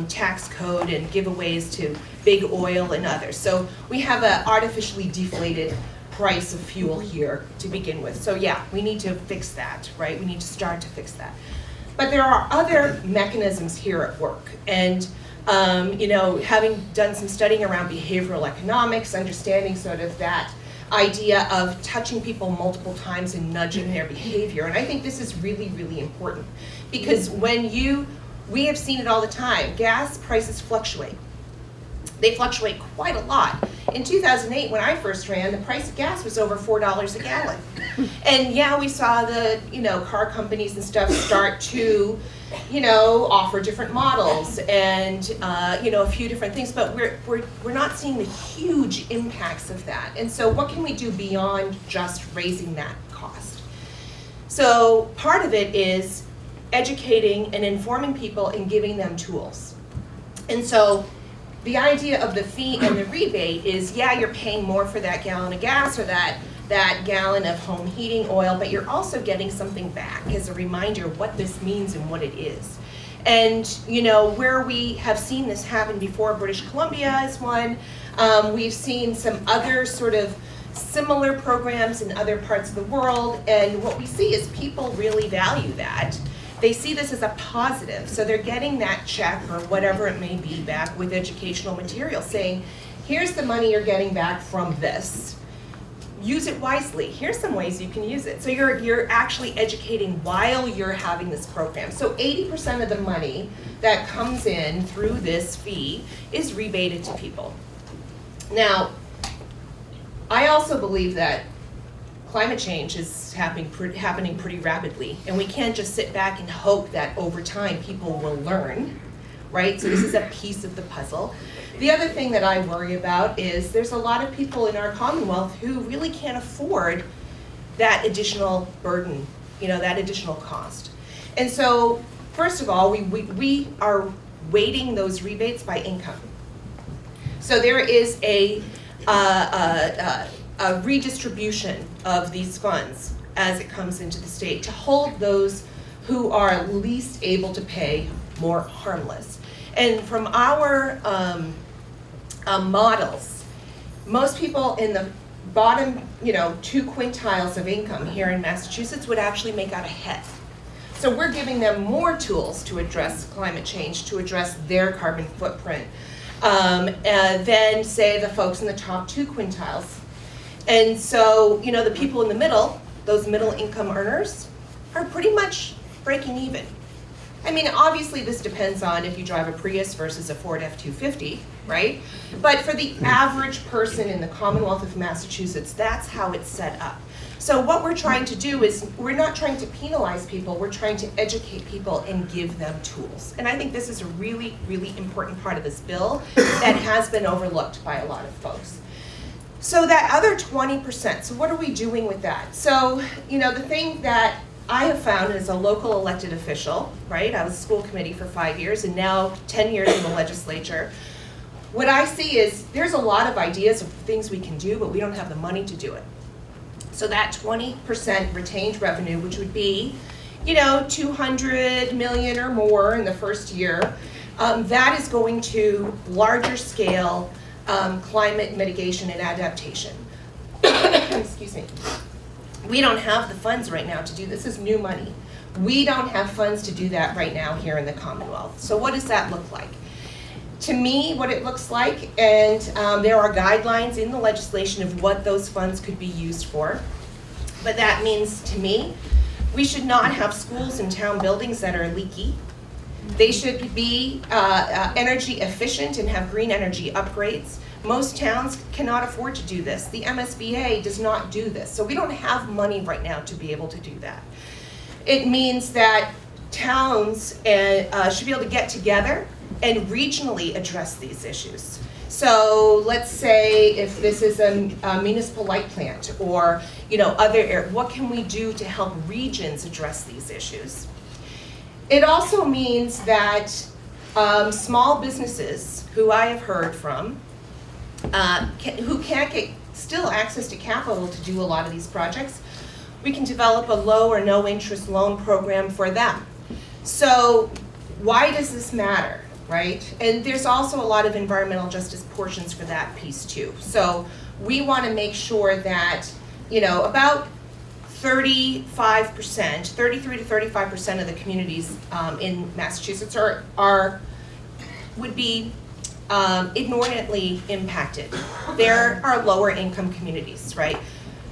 tax code and giveaways to big oil and others. So we have an artificially deflated price of fuel here to begin with. So yeah, we need to fix that, right? We need to start to fix that. But there are other mechanisms here at work. And you know, having done some studying around behavioral economics, understanding sort of that idea of touching people multiple times and nudging their behavior. And I think this is really, really important because we have seen it all the time. Gas prices fluctuate. They fluctuate quite a lot. In 2008, when I first ran, the price of gas was over $4 a gallon. And yeah, we saw the, you know, car companies and stuff start to, you know, offer different models and, you know, a few different things, but we're not seeing the huge impacts of that. And so what can we do beyond just raising that cost? So part of it is educating and informing people and giving them tools. And so the idea of the fee and the rebate is, yeah, you're paying more for that gallon of gas or that gallon of home heating oil, but you're also getting something back as a reminder of what this means and what it is. And, you know, where we have seen this happen before, British Columbia is one. We've seen some other sort of similar programs in other parts of the world, and what we see is people really value that. They see this as a positive, so they're getting that check or whatever it may be back with educational material saying, here's the money you're getting back from this. Use it wisely. Here's some ways you can use it. So you're actually educating while you're having this program. So 80% of the money that comes in through this fee is rebated to people. Now, I also believe that climate change is happening pretty rapidly, and we can't just sit back and hope that over time people will learn, right? So this is a piece of the puzzle. The other thing that I worry about is there's a lot of people in our Commonwealth who really can't afford that additional burden, you know, that additional cost. And so, first of all, we are weighting those rebates by income. So there is a redistribution of these funds as it comes into the state to hold those who are least able to pay more harmless. And from our models, most people in the bottom, you know, 2 quintiles of income here in Massachusetts would actually make out ahead. So we're giving them more tools to address climate change, to address their carbon footprint, than say the folks in the top 2 quintiles. And so, you know, the people in the middle, those middle income earners, are pretty much breaking even. I mean, obviously this depends on if you drive a Prius versus a Ford F-250, right? But for the average person in the Commonwealth of Massachusetts, that's how it's set up. So what we're trying to do is, we're not trying to penalize people, we're trying to educate people and give them tools. And I think this is a really, really important part of this bill that has been overlooked by a lot of folks. So that other 20%, so what are we doing with that? So, you know, the thing that I have found as a local elected official, right? I was school committee for 5 years and now 10 years in the legislature. What I see is there's a lot of ideas of things we can do, but we don't have the money to do it. So that 20% retained revenue, which would be, you know, 200 million or more in the first year, that is going to larger scale climate mitigation and adaptation. Excuse me. We don't have the funds right now to do this. This is new money. We don't have funds to do that right now here in the Commonwealth. So what does that look like? To me, what it looks like, and there are guidelines in the legislation of what those funds could be used for, but that means, to me, we should not have schools and town buildings that are leaky. They should be energy efficient and have green energy upgrades. Most towns cannot afford to do this. The MSBA does not do this. So we don't have money right now to be able to do that. It means that towns should be able to get together and regionally address these issues. So let's say if this is a municipal light plant or, you know, other areas, what can we do to help regions address these issues? It also means that small businesses, who I have heard from, who can't get still access to capital to do a lot of these projects, we can develop a low or no interest loan program for them. So why does this matter, right? And there's also a lot of environmental justice portions for that piece too. So we want to make sure that, you know, about 35%, 33 to 35% of the communities in Massachusetts would be inordinately impacted. There are lower income communities, right?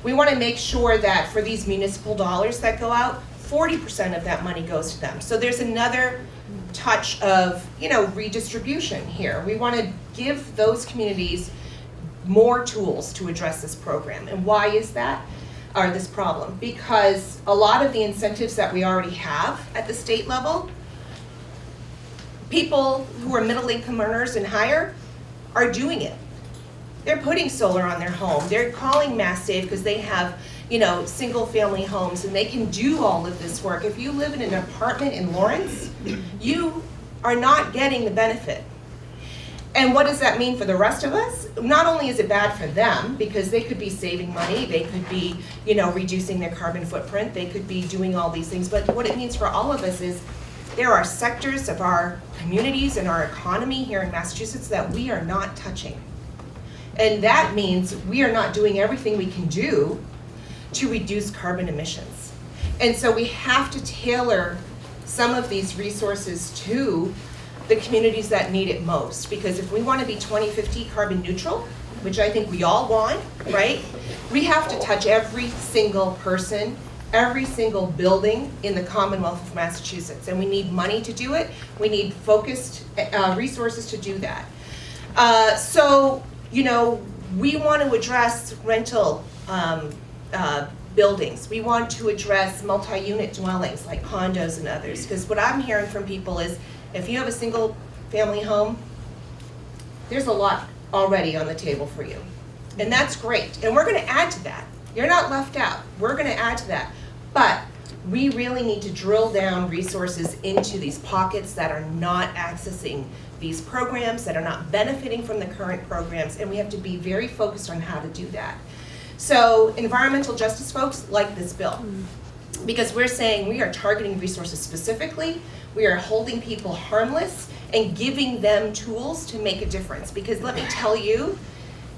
We want to make sure that for these municipal dollars that go out, 40% of that money goes to them. So there's another touch of, you know, redistribution here. We want to give those communities more tools to address this program. And why is that, or this problem? Because a lot of the incentives that we already have at the state level, people who are middle income earners and higher are doing it. They're putting solar on their home. They're calling Mass Save because they have, you know, single family homes and they can do all of this work. If you live in an apartment in Lawrence, you are not getting the benefit. And what does that mean for the rest of us? Not only is it bad for them, because they could be saving money, they could be, you know, reducing their carbon footprint, they could be doing all these things, but what it means for all of us is there are sectors of our communities and our economy here in Massachusetts that we are not touching. And that means we are not doing everything we can do to reduce carbon emissions. And so we have to tailor some of these resources to the communities that need it most. Because if we want to be 2050 carbon neutral, which I think we all want, right? We have to touch every single person, every single building in the Commonwealth of Massachusetts. And we need money to do it. We need focused resources to do that. So, you know, we want to address rental buildings. We want to address multi-unit dwellings like condos and others. Because what I'm hearing from people is if you have a single family home, there's a lot already on the table for you. And that's great. And we're going to add to that. You're not left out. We're going to add to that. But we really need to drill down resources into these pockets that are not accessing these programs, that are not benefiting from the current programs, and we have to be very focused on how to do that. So environmental justice folks like this bill, because we're saying we are targeting resources specifically, we are holding people harmless and giving them tools to make a difference. Because let me tell you,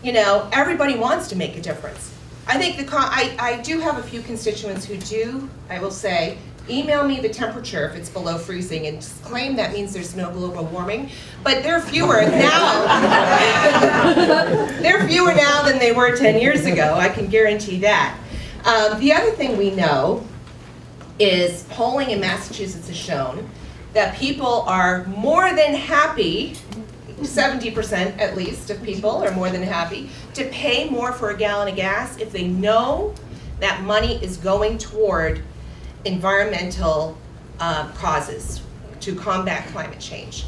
you know, everybody wants to make a difference. I think I do have a few constituents who do, I will say, email me the temperature if it's below freezing and claim that means there's no global warming. But they're fewer now. They're fewer now than they were 10 years ago, I can guarantee that. The other thing we know is polling in Massachusetts has shown that people are more than happy, 70% at least of people are more than happy, to pay more for a gallon of gas if they know that money is going toward environmental causes to combat climate change.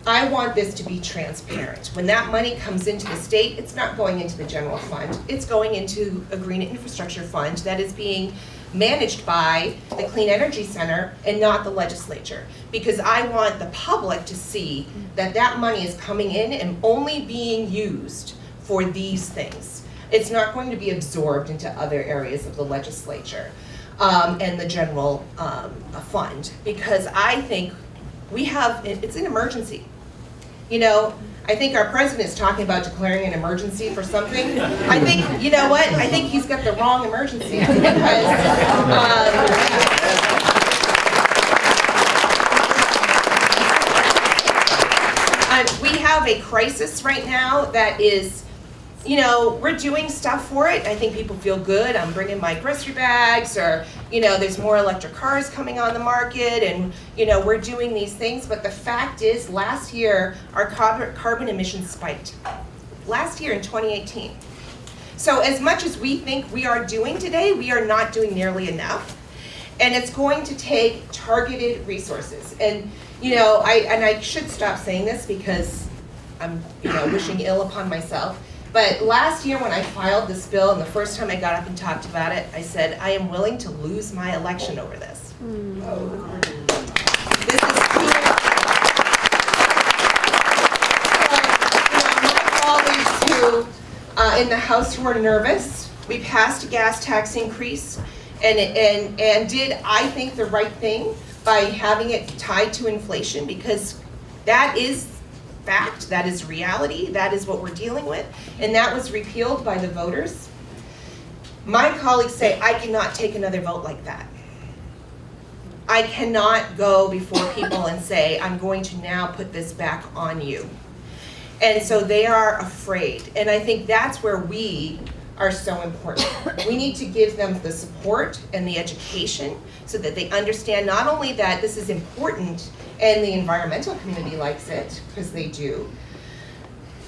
I want this to be transparent. When that money comes into the state, it's not going into the general fund. It's going into a green infrastructure fund that is being managed by the Clean Energy Center and not the legislature. Because I want the public to see that that money is coming in and only being used for these things. It's not going to be absorbed into other areas of the legislature and the general fund. Because I think we have, it's an emergency. You know, I think our president is talking about declaring an emergency for something. I think, you know what, I think he's got the wrong emergency because we have a crisis right now that is, you know, we're doing stuff for it. I think people feel good. I'm bringing my grocery bags, or, you know, there's more electric cars coming on the market, and, you know, we're doing these things. But the fact is, last year, our carbon emissions spiked. Last year in 2018. So as much as we think we are doing today, we are not doing nearly enough. And it's going to take targeted resources. And, you know, I should stop saying this because I'm, you know, wishing ill upon myself. But last year when I filed this bill, and the first time I got up and talked about it, I said, I am willing to lose my election over this. This is too... my colleagues who, in the House who are nervous, we passed a gas tax increase, and did, I think, the right thing by having it tied to inflation, because that is fact, that is reality, that is what we're dealing with, and that was repealed by the voters. My colleagues say, I cannot take another vote like that. I cannot go before people and say, I'm going to now put this back on you. And so they are afraid, and I think that's where we are so important. We need to give them the support and the education so that they understand not only that this is important and the environmental community likes it, because they do,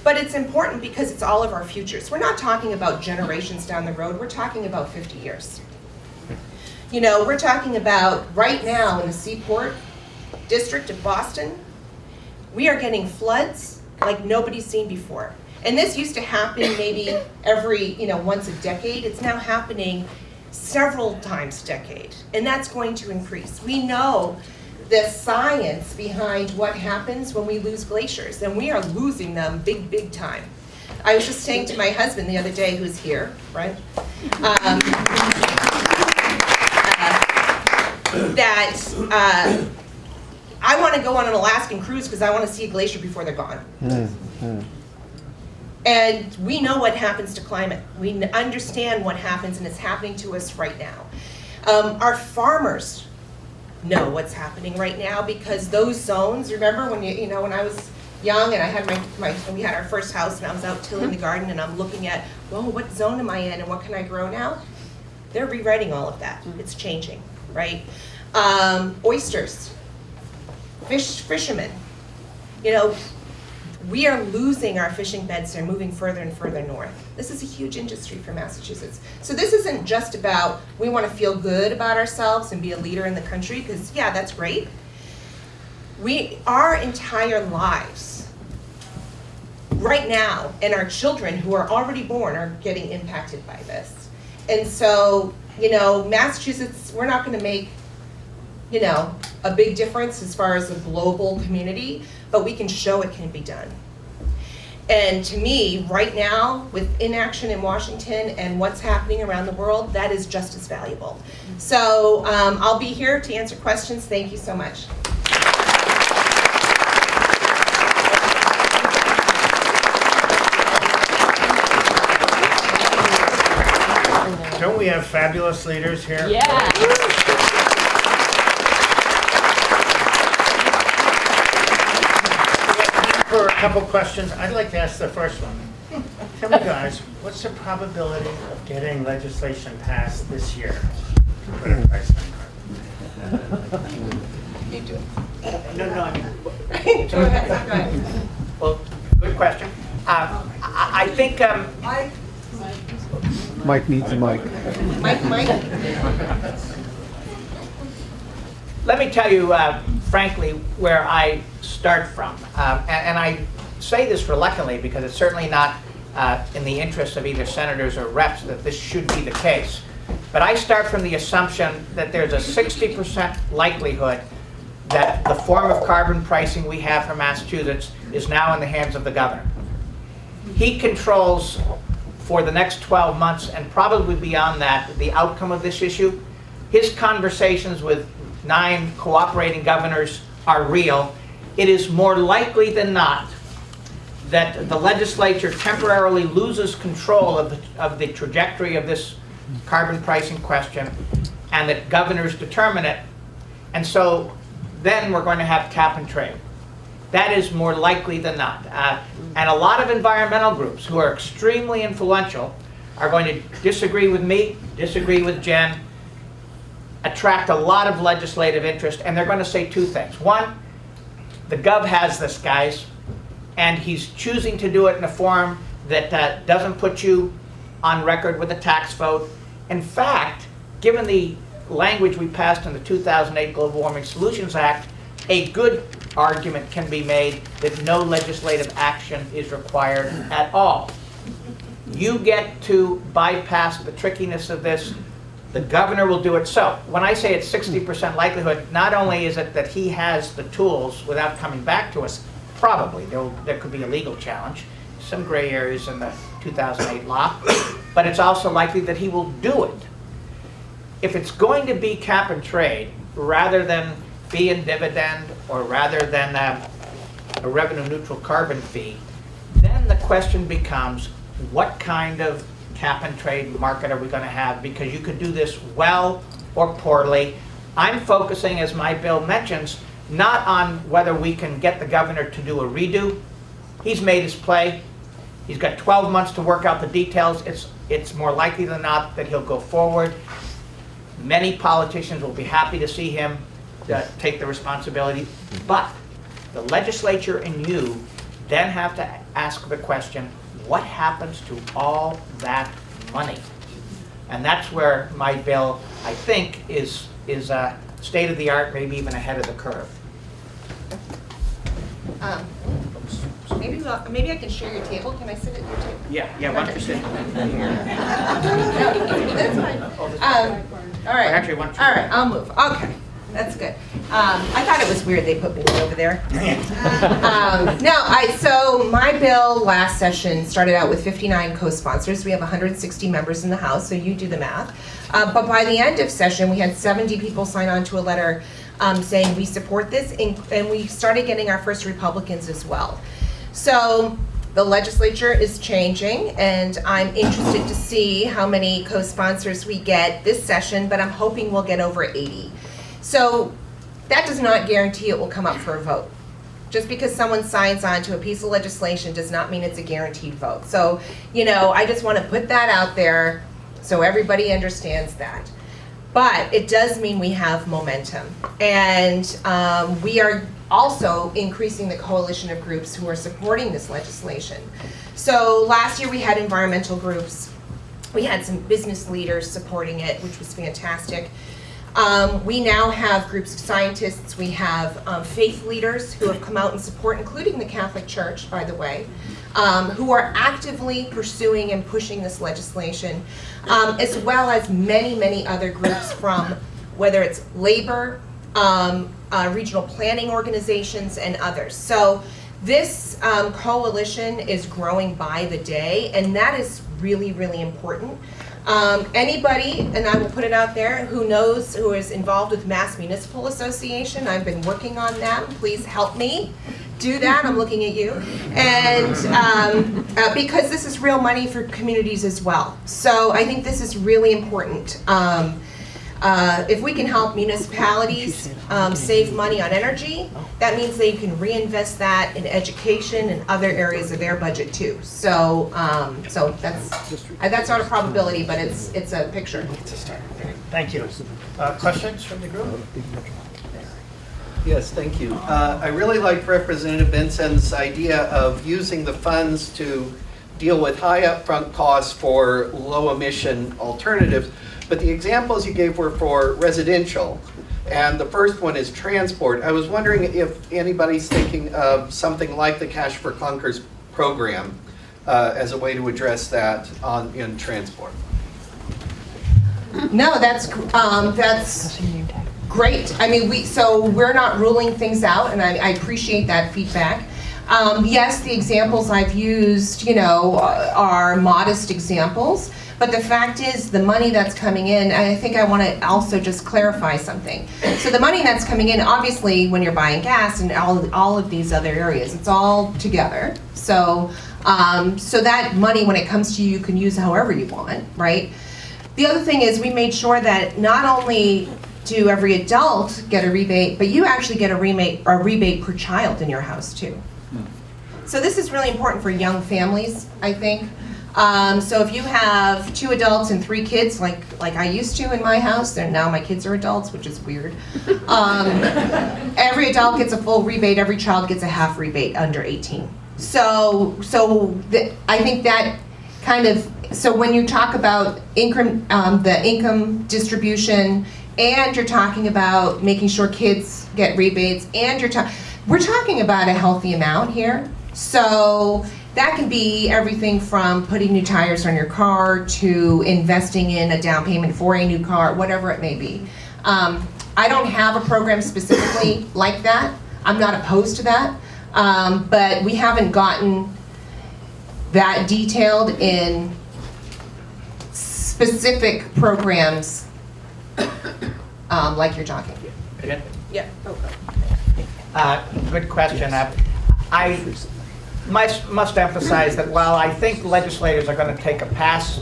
but it's important because it's all of our futures. We're not talking about generations down the road, we're talking about 50 years. You know, we're talking about right now in the Seaport District of Boston, we are getting floods like nobody's seen before. And this used to happen maybe every, you know, once a decade. It's now happening several times a decade, and that's going to increase. We know the science behind what happens when we lose glaciers, and we are losing them big, big time. I was just saying to my husband the other day, who's here, right? That I want to go on an Alaskan cruise because I want to see a glacier before they're gone. And we know what happens to climate. We understand what happens, and it's happening to us right now. Our farmers know what's happening right now because those zones, remember when you know, when I was young and I had we had our first house and I was out tilling the garden and I'm looking at, well, what zone am I in and what can I grow now? They're rewriting all of that. It's changing, right? Oysters, fishermen, you know, we are losing our fishing beds. They're moving further and further north. This is a huge industry for Massachusetts. So this isn't just about we want to feel good about ourselves and be a leader in the country, because yeah, that's great. Our entire lives right now, and our children who are already born are getting impacted by this. And so, you know, Massachusetts, we're not going to make, you know, a big difference as far as a global community, but we can show it can be done. And to me, right now, with inaction in Washington and what's happening around the world, that is just as valuable. So I'll be here to answer questions. Thank you so much. Don't we have fabulous leaders here? Yeah. For a couple questions, I'd like to ask the first one. Tell me guys, what's the probability of getting legislation passed this year to put a price on carbon? You do it. No, I mean, Go ahead, go ahead. well, good question. I think, Mike needs a mic. Mike? let me tell you, frankly, where I start from. And I say this reluctantly because it's certainly not in the interest of either senators or reps that this should be the case. But I start from the assumption that there's a 60% likelihood that the form of carbon pricing we have for Massachusetts is now in the hands of the governor. He controls, for the next 12 months and probably beyond that, the outcome of this issue. His conversations with 9 cooperating governors are real. It is more likely than not that the legislature temporarily loses control of the trajectory of this carbon pricing question, and that governors determine it. And so then we're going to have cap and trade. That is more likely than not. And a lot of environmental groups who are extremely influential are going to disagree with me, disagree with Jen, attract a lot of legislative interest, and they're going to say 2 things. One, the Gov has this, guys, and he's choosing to do it in a form that doesn't put you on record with a tax vote. In fact, given the language we passed in the 2008 Global Warming Solutions Act, a good argument can be made that no legislative action is required at all. You get to bypass the trickiness of this. The governor will do it. So when I say it's 60% likelihood, not only is it that he has the tools without coming back to us, probably there could be a legal challenge, some gray areas in the 2008 law, but it's also likely that he will do it. If it's going to be cap and trade rather than fee and dividend, or rather than a revenue neutral carbon fee, then the question becomes, what kind of cap and trade market are we going to have? Because you could do this well or poorly. I'm focusing, as my bill mentions, not on whether we can get the governor to do a redo. He's made his play. He's got 12 months to work out the details. It's more likely than not that he'll go forward. Many politicians will be happy to see him take the responsibility. But the legislature and you then have to ask the question, what happens to all that money? And that's where my bill, I think, is state of the art, maybe even ahead of the curve. Maybe I can share your table. Can I sit at your table? Yeah, why don't you sit? That's fine. All right. Actually, why don't you- All right, I'll move. Okay, that's good. I thought it was weird they put me over there. So my bill last session started out with 59 co-sponsors. We have 160 members in the House, so you do the math. But by the end of session, we had 70 people sign on to a letter saying we support this, and we started getting our first Republicans as well. So the legislature is changing, and I'm interested to see how many co-sponsors we get this session, but I'm hoping we'll get over 80. So that does not guarantee it will come up for a vote. Just because someone signs on to a piece of legislation does not mean it's a guaranteed vote. So, I just want to put that out there so everybody understands that. But it does mean we have momentum. And we are also increasing the coalition of groups who are supporting this legislation. So last year we had environmental groups. We had some business leaders supporting it, which was fantastic. We now have groups of scientists. We have faith leaders who have come out and support, including the Catholic Church, by the way, who are actively pursuing and pushing this legislation, as well as many, many other groups from whether it's labor, regional planning organizations, and others. So this coalition is growing by the day, and that is really, really important. Anybody, and I will put it out there, who is involved with Mass Municipal Association, I've been working on them, please help me do that, I'm looking at you, and because this is real money for communities as well. So I think this is really important. If we can help municipalities save money on energy, that means they can reinvest that in education and other areas of their budget too. So, that's not a probability, but it's a picture. Thank you. Questions from the group? Yes, thank you. I really like Representative Benson's idea of using the funds to deal with high upfront costs for low emission alternatives. But the examples you gave were for residential, and the first one is transport. I was wondering if anybody's thinking of something like the Cash for Clunkers program as a way to address that in transport. No, that's great. I mean, we're not ruling things out, and I appreciate that feedback. Yes, the examples I've used, are modest examples, but the fact is the money that's coming in, and I think I want to also just clarify something. So the money that's coming in, obviously, when you're buying gas and all of these other areas, it's all together. So, so that money, when it comes to you, you can use however you want, right? The other thing is we made sure that not only do every adult get a rebate, but you actually get a rebate per child in your house too. So this is really important for young families, I think. So if you have 2 adults and 3 kids, like I used to in my house, and now my kids are adults, which is weird. Every adult gets a full rebate, every child gets a half rebate under 18. I think that kind of, so when you talk about the income distribution, and you're talking about making sure kids get rebates, and we're talking about a healthy amount here. So that can be everything from putting new tires on your car to investing in a down payment for a new car, whatever it may be. I don't have a program specifically like that. I'm not opposed to that, but we haven't gotten that detailed in specific programs like you're talking. Yeah. Yeah. Good question. I must emphasize that while I think legislators are going to take a pass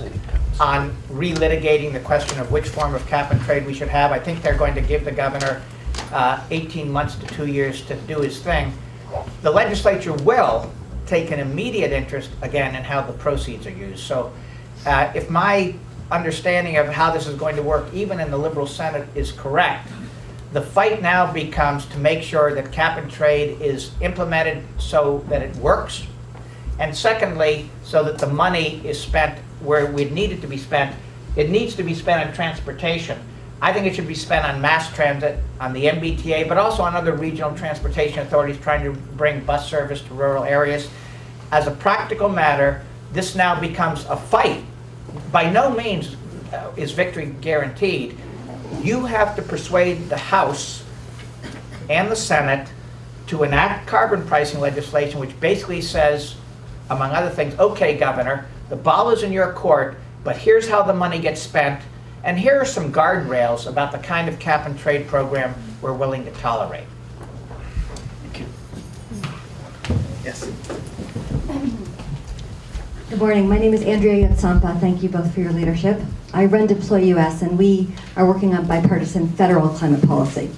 on relitigating the question of which form of cap and trade we should have, I think they're going to give the governor 18 months to 2 years to do his thing. The legislature will take an immediate interest, again, in how the proceeds are used. So if my understanding of how this is going to work, even in the Liberal Senate, is correct, the fight now becomes to make sure that cap and trade is implemented so that it works, and secondly, so that the money is spent where we need it to be spent. It needs to be spent on transportation. I think it should be spent on mass transit, on the MBTA, but also on other regional transportation authorities trying to bring bus service to rural areas. As a practical matter, this now becomes a fight. By no means is victory guaranteed. You have to persuade the House and the Senate to enact carbon pricing legislation, which basically says, among other things, okay, Governor, the ball is in your court, but here's how the money gets spent, and here are some guardrails about the kind of cap and trade program we're willing to tolerate. Thank you. Yes. Good morning. My name is Andrea Yotsampa. Thank you both for your leadership. I run Deploy US, and we are working on bipartisan federal climate policy.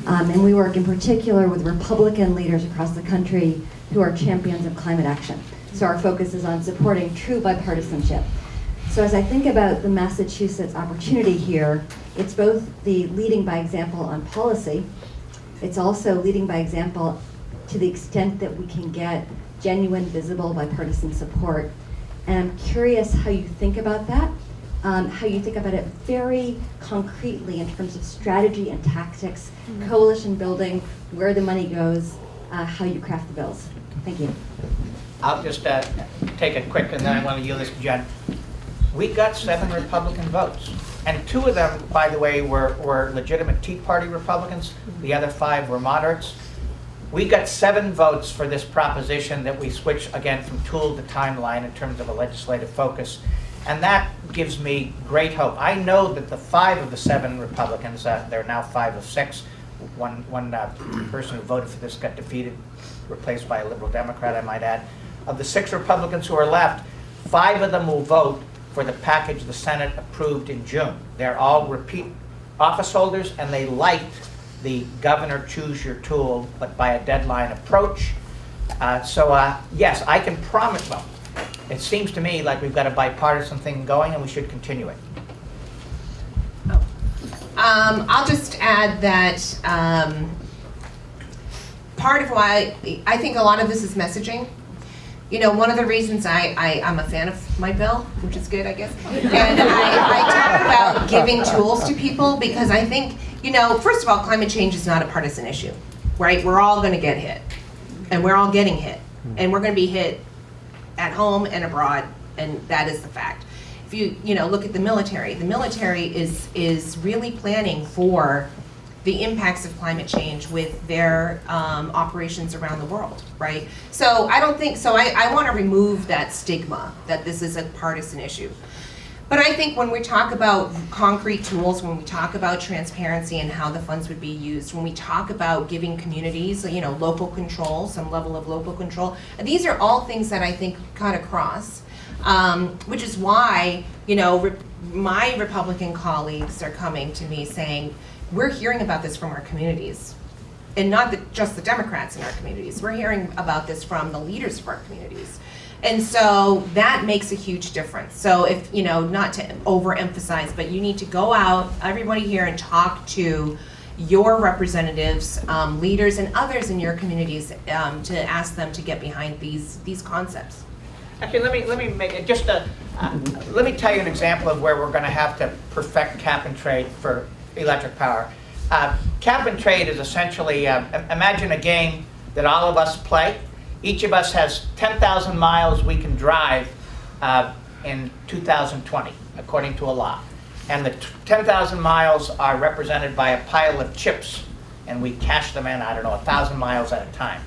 And we work in particular with Republican leaders across the country who are champions of climate action. So our focus is on supporting true bipartisanship. So as I think about the Massachusetts opportunity here, it's both the leading by example on policy, it's also leading by example to the extent that we can get genuine, visible bipartisan support. And I'm curious how you think about that, how you think about it very concretely in terms of strategy and tactics, coalition building, where the money goes, how you craft the bills. Thank you. I'll just take it quick, and then I want to yield this to Jen. We got 7 Republican votes, and 2 of them, by the way, were legitimate Tea Party Republicans. The other 5 were moderates. We got 7 votes for this proposition that we switch again from tool to timeline in terms of a legislative focus, and that gives me great hope. I know that the 5 of the 7 Republicans, there are now 5 of 6. One person who voted for this got defeated, replaced by a Liberal Democrat, I might add. Of the 6 Republicans who are left, 5 of them will vote for the package the Senate approved in June. They're all repeat office holders, and they liked the governor choose your tool, but by a deadline approach. Yes, I can promise, well, it seems to me like we've got a bipartisan thing going and we should continue it. I'll just add that part of why I think a lot of this is messaging. You know, one of the reasons I'm a fan of my bill, which is good, I guess, and I talk about giving tools to people because I think, you know, first of all, climate change is not a partisan issue, right? We're all going to get hit, and we're all getting hit, and we're going to be hit at home and abroad, and that is the fact. If you know, look at the military is really planning for the impacts of climate change with their operations around the world, right? So I don't think, so I want to remove that stigma that this is a partisan issue. But I think when we talk about concrete tools, when we talk about transparency and how the funds would be used, when we talk about giving communities, you know, local control, some level of local control, these are all things that I think cut across, which is why, you know, my Republican colleagues are coming to me saying, we're hearing about this from our communities, and not just the Democrats in our communities. We're hearing about this from the leaders of our communities. And so that makes a huge difference. So if, you know, not to overemphasize, but you need to go out, everybody here, and talk to your representatives, leaders, and others in your communities to ask them to get behind these concepts. Actually, let me make it just let me tell you an example of where we're going to have to perfect cap and trade for electric power. Cap and trade is essentially, imagine a game that all of us play. Each of us has 10,000 miles we can drive in 2020, according to a law. And the 10,000 miles are represented by a pile of chips, and we cash them in, I don't know, 1,000 miles at a time.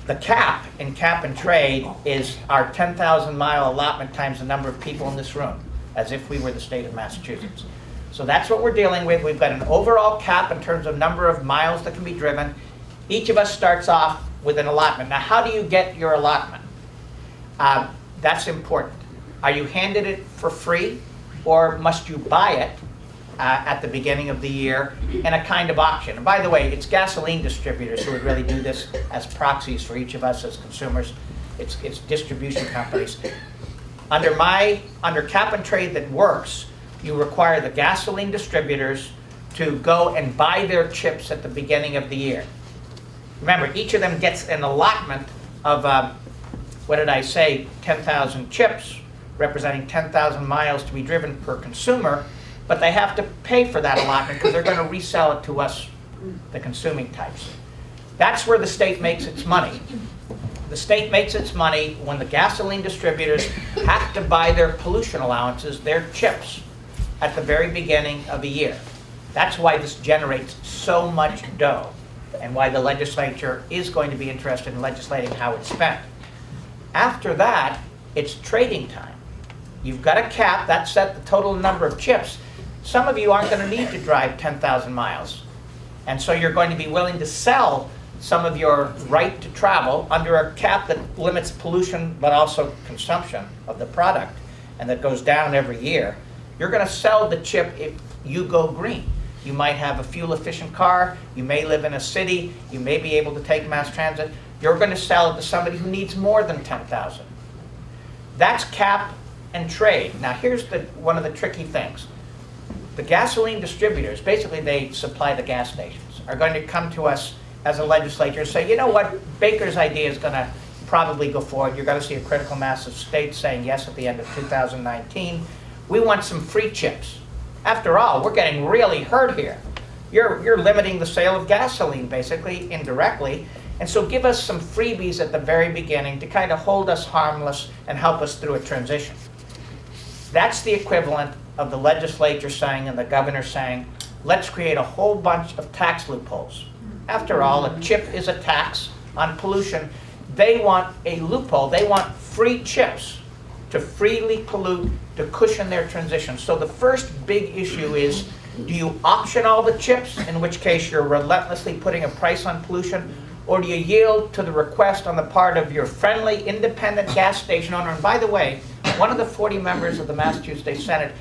The cap in cap and trade is our 10,000 mile allotment times the number of people in this room, as if we were the state of Massachusetts. So that's what we're dealing with. We've got an overall cap in terms of number of miles that can be driven. Each of us starts off with an allotment. Now, how do you get your allotment? That's important. Are you handed it for free, or must you buy it at the beginning of the year in a kind of auction? And by the way, it's gasoline distributors who would really do this as proxies for each of us as consumers. It's distribution companies. Under cap and trade that works, you require the gasoline distributors to go and buy their chips at the beginning of the year. Remember, each of them gets an allotment of, 10,000 chips, representing 10,000 miles to be driven per consumer, but they have to pay for that allotment because they're going to resell it to us, the consuming types. That's where the state makes its money. The state makes its money when the gasoline distributors have to buy their pollution allowances, their chips, at the very beginning of the year. That's why this generates so much dough, and why the legislature is going to be interested in legislating how it's spent. After that, it's trading time. You've got a cap, that set the total number of chips. Some of you aren't going to need to drive 10,000 miles. And so you're going to be willing to sell some of your right to travel under a cap that limits pollution but also consumption of the product, and that goes down every year. You're going to sell the chip if you go green. You might have a fuel-efficient car, you may live in a city, you may be able to take mass transit. You're going to sell it to somebody who needs more than 10,000. That's cap and trade. Now here's one of the tricky things. The gasoline distributors, basically they supply the gas stations, are going to come to us as a legislature and say, you know what, Baker's idea is going to probably go forward. You're going to see a critical mass of states saying yes at the end of 2019. We want some free chips. After all, we're getting really hurt here. You're limiting the sale of gasoline, basically, indirectly. And so give us some freebies at the very beginning to kind of hold us harmless and help us through a transition. That's the equivalent of the legislature saying and the governor saying, let's create a whole bunch of tax loopholes. After all, a chip is a tax on pollution. They want a loophole. They want free chips to freely pollute, to cushion their transition. So the first big issue is, do you auction all the chips, in which case you're relentlessly putting a price on pollution, or do you yield to the request on the part of your friendly, independent gas station owner? And by the way, one of the 40 members of the Massachusetts State Senate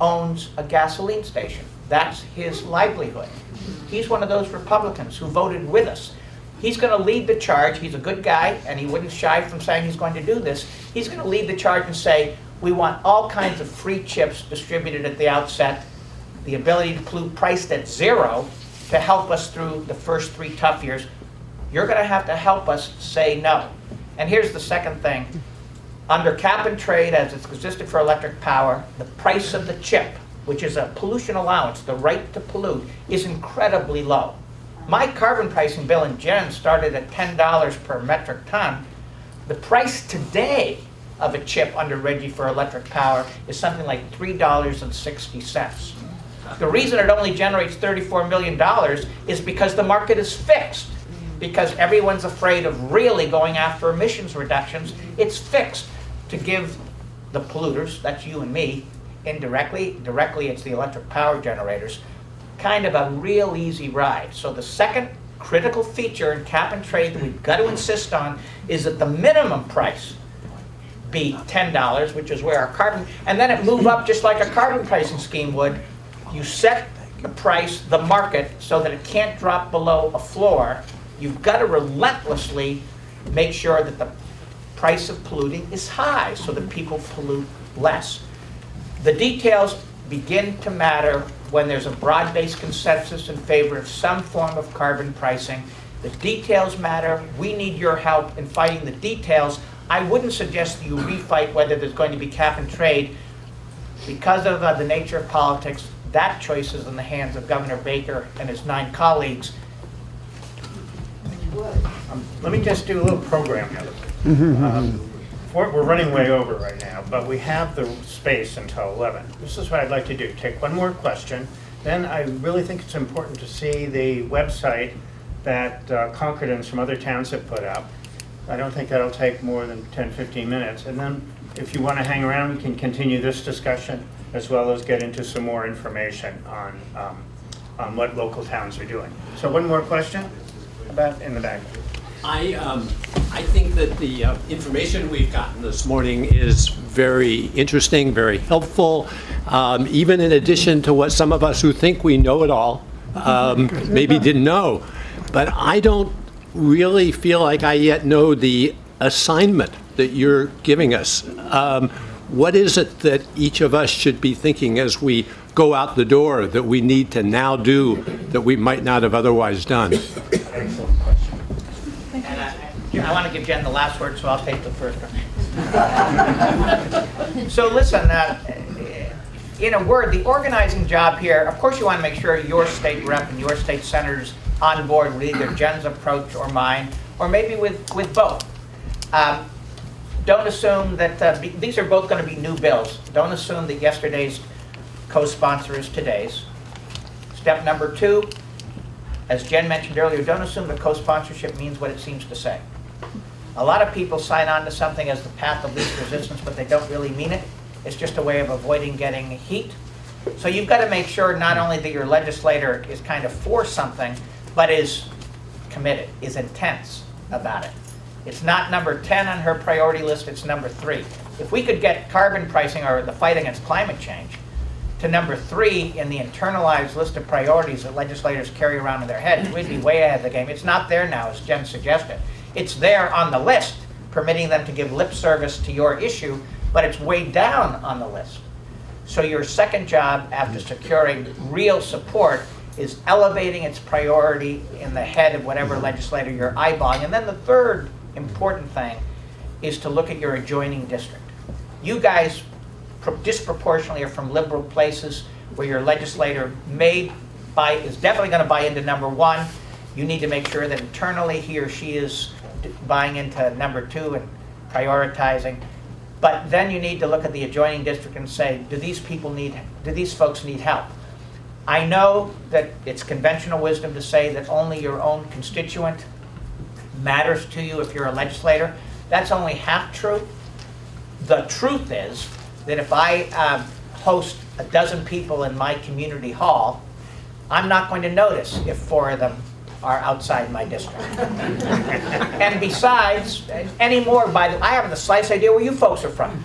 owns a gasoline station. That's his livelihood. He's one of those Republicans who voted with us. He's going to lead the charge. He's a good guy, and he wouldn't shy from saying he's going to do this. He's going to lead the charge and say, we want all kinds of free chips distributed at the outset, the ability to pollute priced at zero to help us through the first 3 tough years. You're going to have to help us say no. And here's the second thing. Under cap and trade, as it's existed for electric power, the price of the chip, which is a pollution allowance, the right to pollute, is incredibly low. My carbon pricing bill in Gen started at $10 per metric ton. The price today of a chip under Reggie for electric power is something like $3.60. The reason it only generates $34 million is because the market is fixed. Because everyone's afraid of really going after emissions reductions, it's fixed to give the polluters, that's you and me, indirectly, directly it's the electric power generators, kind of a real easy ride. So the second critical feature in cap and trade that we've got to insist on is that the minimum price be $10, which is where our carbon, and then it move up just like a carbon pricing scheme would. You set the price, the market, so that it can't drop below a floor. You've got to relentlessly make sure that the price of polluting is high so that people pollute less. The details begin to matter when there's a broad-based consensus in favor of some form of carbon pricing. The details matter. We need your help in fighting the details. I wouldn't suggest that you refight whether there's going to be cap and trade. Because of the nature of politics, that choice is in the hands of Governor Baker and his 9 colleagues. Let me just do a little program here. We're running way over right now, but we have the space until 11. This is what I'd like to do. Take one more question. Then I really think it's important to see the website that Concordans from other towns have put up. I don't think that'll take more than 10, 15 minutes. And then if you want to hang around, we can continue this discussion as well as get into some more information on what local towns are doing. So one more question about in the back. I think that the information we've gotten this morning is very interesting, very helpful, even in addition to what some of us who think we know it all maybe didn't know. But I don't really feel like I yet know the assignment that you're giving us. What is it that each of us should be thinking as we go out the door that we need to now do that we might not have otherwise done? Excellent question. And I want to give Jen the last word, so I'll take the first one. So listen, in a word, the organizing job here, of course you want to make sure your state rep and your state senators on board with either Jen's approach or mine, or maybe with both. Don't assume that these are both going to be new bills. Don't assume that yesterday's co-sponsor is today's. Step number 2, as Jen mentioned earlier, don't assume that co-sponsorship means what it seems to say. A lot of people sign on to something as the path of least resistance, but they don't really mean it. It's just a way of avoiding getting heat. So you've got to make sure not only that your legislator is kind of for something, but is committed, is intense about it. It's not number 10 on her priority list, it's number 3. If we could get carbon pricing or the fight against climate change to number 3 in the internalized list of priorities that legislators carry around in their heads, we'd be way ahead of the game. It's not there now, as Jen suggested. It's there on the list, permitting them to give lip service to your issue, but it's way down on the list. So your second job after securing real support is elevating its priority in the head of whatever legislator you're eyeballing. And then the third important thing is to look at your adjoining district. You guys disproportionately are from liberal places where your legislator is definitely going to buy into number 1. You need to make sure that internally he or she is buying into number 2 and prioritizing. But then you need to look at the adjoining district and say, do these folks need help? I know that it's conventional wisdom to say that only your own constituent matters to you if you're a legislator. That's only half true. The truth is that if I host a dozen people in my community hall, I'm not going to notice if 4 of them are outside my district. And besides, I haven't the slightest idea where you folks are from.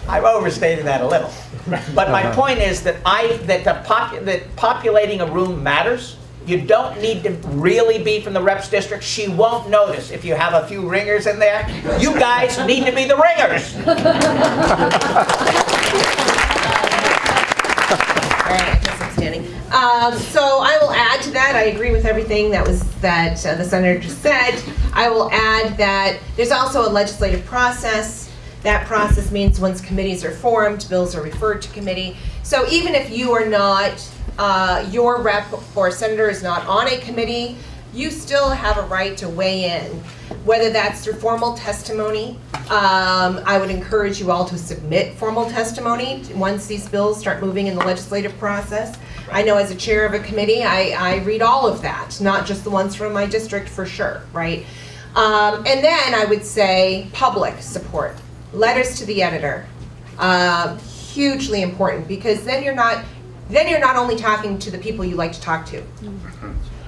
I overstating that a little. But my point is that that populating a room matters. You don't need to really be from the reps district. She won't notice if you have a few ringers in there. You guys need to be the ringers. So I will add to that. I agree with everything that the senator just said. I will add that there's also a legislative process. That process means once committees are formed, bills are referred to committee. So even if you are not, your rep or senator is not on a committee, you still have a right to weigh in, whether that's through formal testimony. I would encourage you all to submit formal testimony once these bills start moving in the legislative process. I know as a chair of a committee, I read all of that, not just the ones from my district for sure, right? And then I would say public support, letters to the editor, hugely important, because then you're not only talking to the people you like to talk to.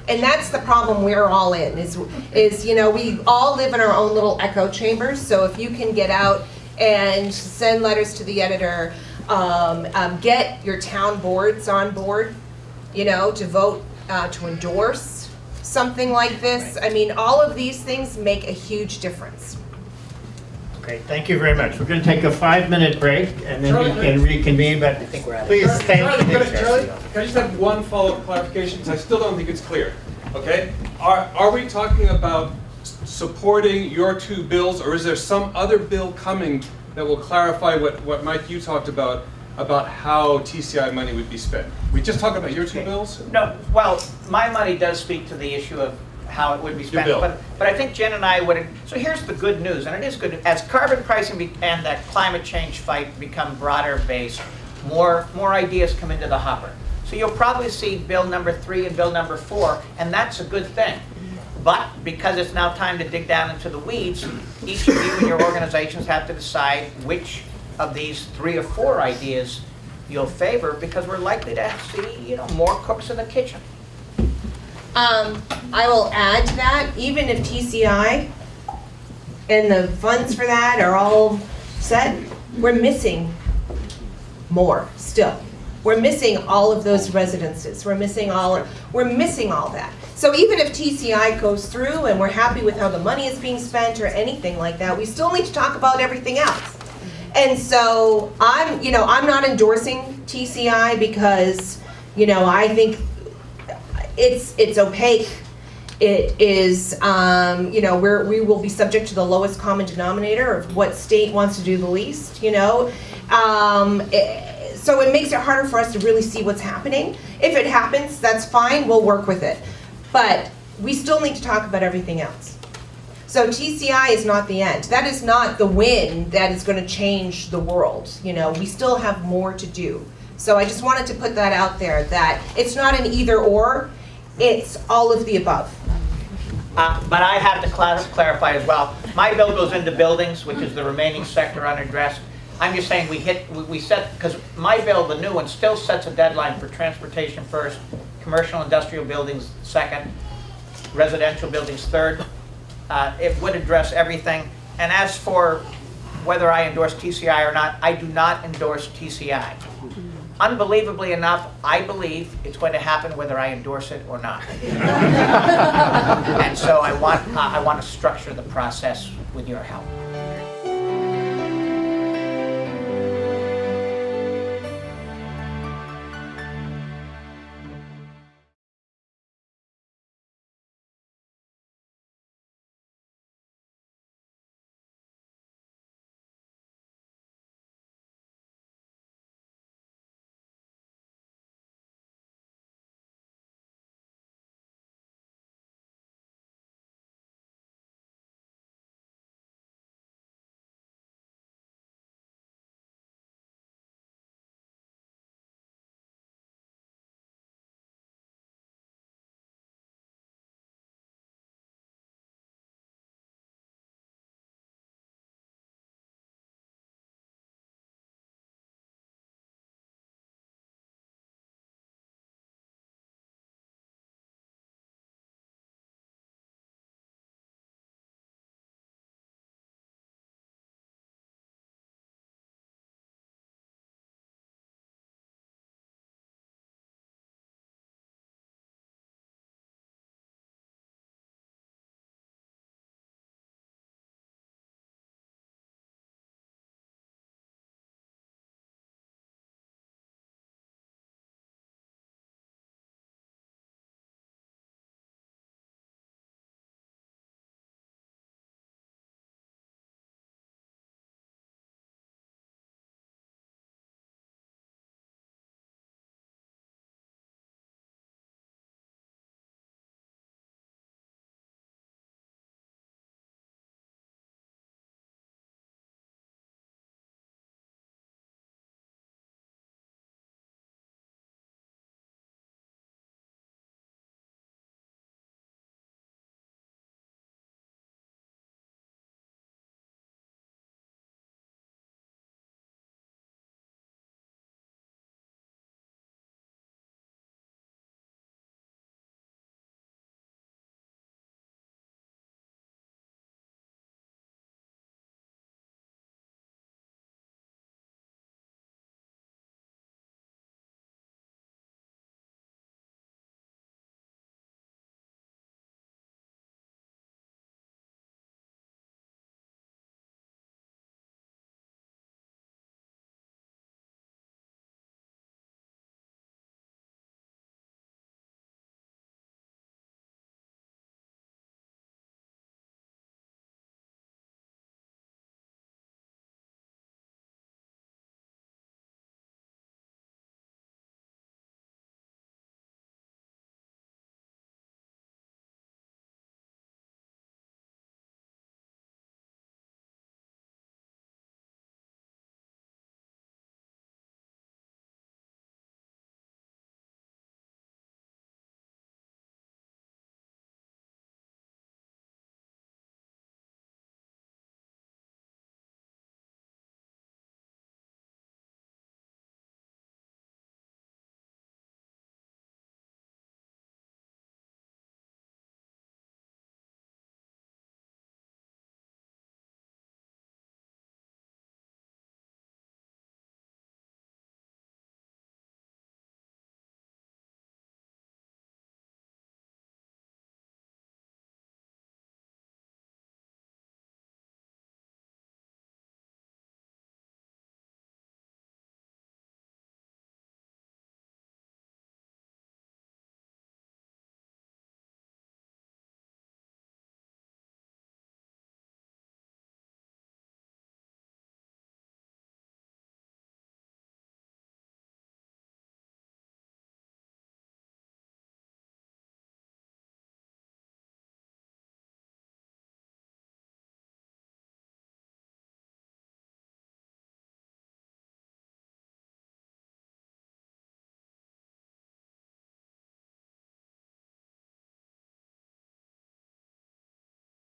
And that's the problem we're all in, is you know, we all live in our own little echo chambers. So if you can get out and send letters to the editor, get your town boards on board, you know, to vote, to endorse something like this. I mean, all of these things make a huge difference. Okay, thank you very much. We're going to take a 5-minute break, and then we can reconvene, but please thank you. Charlie, can I just have one follow-up clarification, because I still don't think it's clear, okay? Are we talking about supporting your two bills, or is there some other bill coming that will clarify what Mike, you talked about how TCI money would be spent? We just talked about your two bills? No, well, my money does speak to the issue of how it would be spent, bill. but I think Jen and I would. So here's the good news, and it is good. As carbon pricing and that climate change fight become broader based, more ideas come into the hopper. So you'll probably see bill number 3 and bill number 4, and that's a good thing. But because it's now time to dig down into the weeds, each of you and your organizations have to decide which of these 3 or 4 ideas you'll favor, because we're likely to see, you know, more cooks in the kitchen. I will add to that, even if TCI and the funds for that are all set, we're missing more still. We're missing all of those residences. We're missing all that. So even if TCI goes through and we're happy with how the money is being spent or anything like that, we still need to talk about everything else. And so I'm not endorsing TCI because, you know, I think it's opaque. It is, you know, we will be subject to the lowest common denominator of what state wants to do the least, you know. So it makes it harder for us to really see what's happening. If it happens, that's fine, we'll work with it. But we still need to talk about everything else. So TCI is not the end. That is not the win that is going to change the world. You know, we still have more to do. So I just wanted to put that out there, that it's not an either or. It's all of the above. But I have to clarify as well. My bill goes into buildings, which is the remaining sector unaddressed. I'm just saying we set, because my bill, the new one, still sets a deadline for transportation first, commercial industrial buildings second, residential buildings third. It would address everything. And as for whether I endorse TCI or not, I do not endorse TCI. Unbelievably enough, I believe it's going to happen whether I endorse it or not. And so I want to structure the process with your help.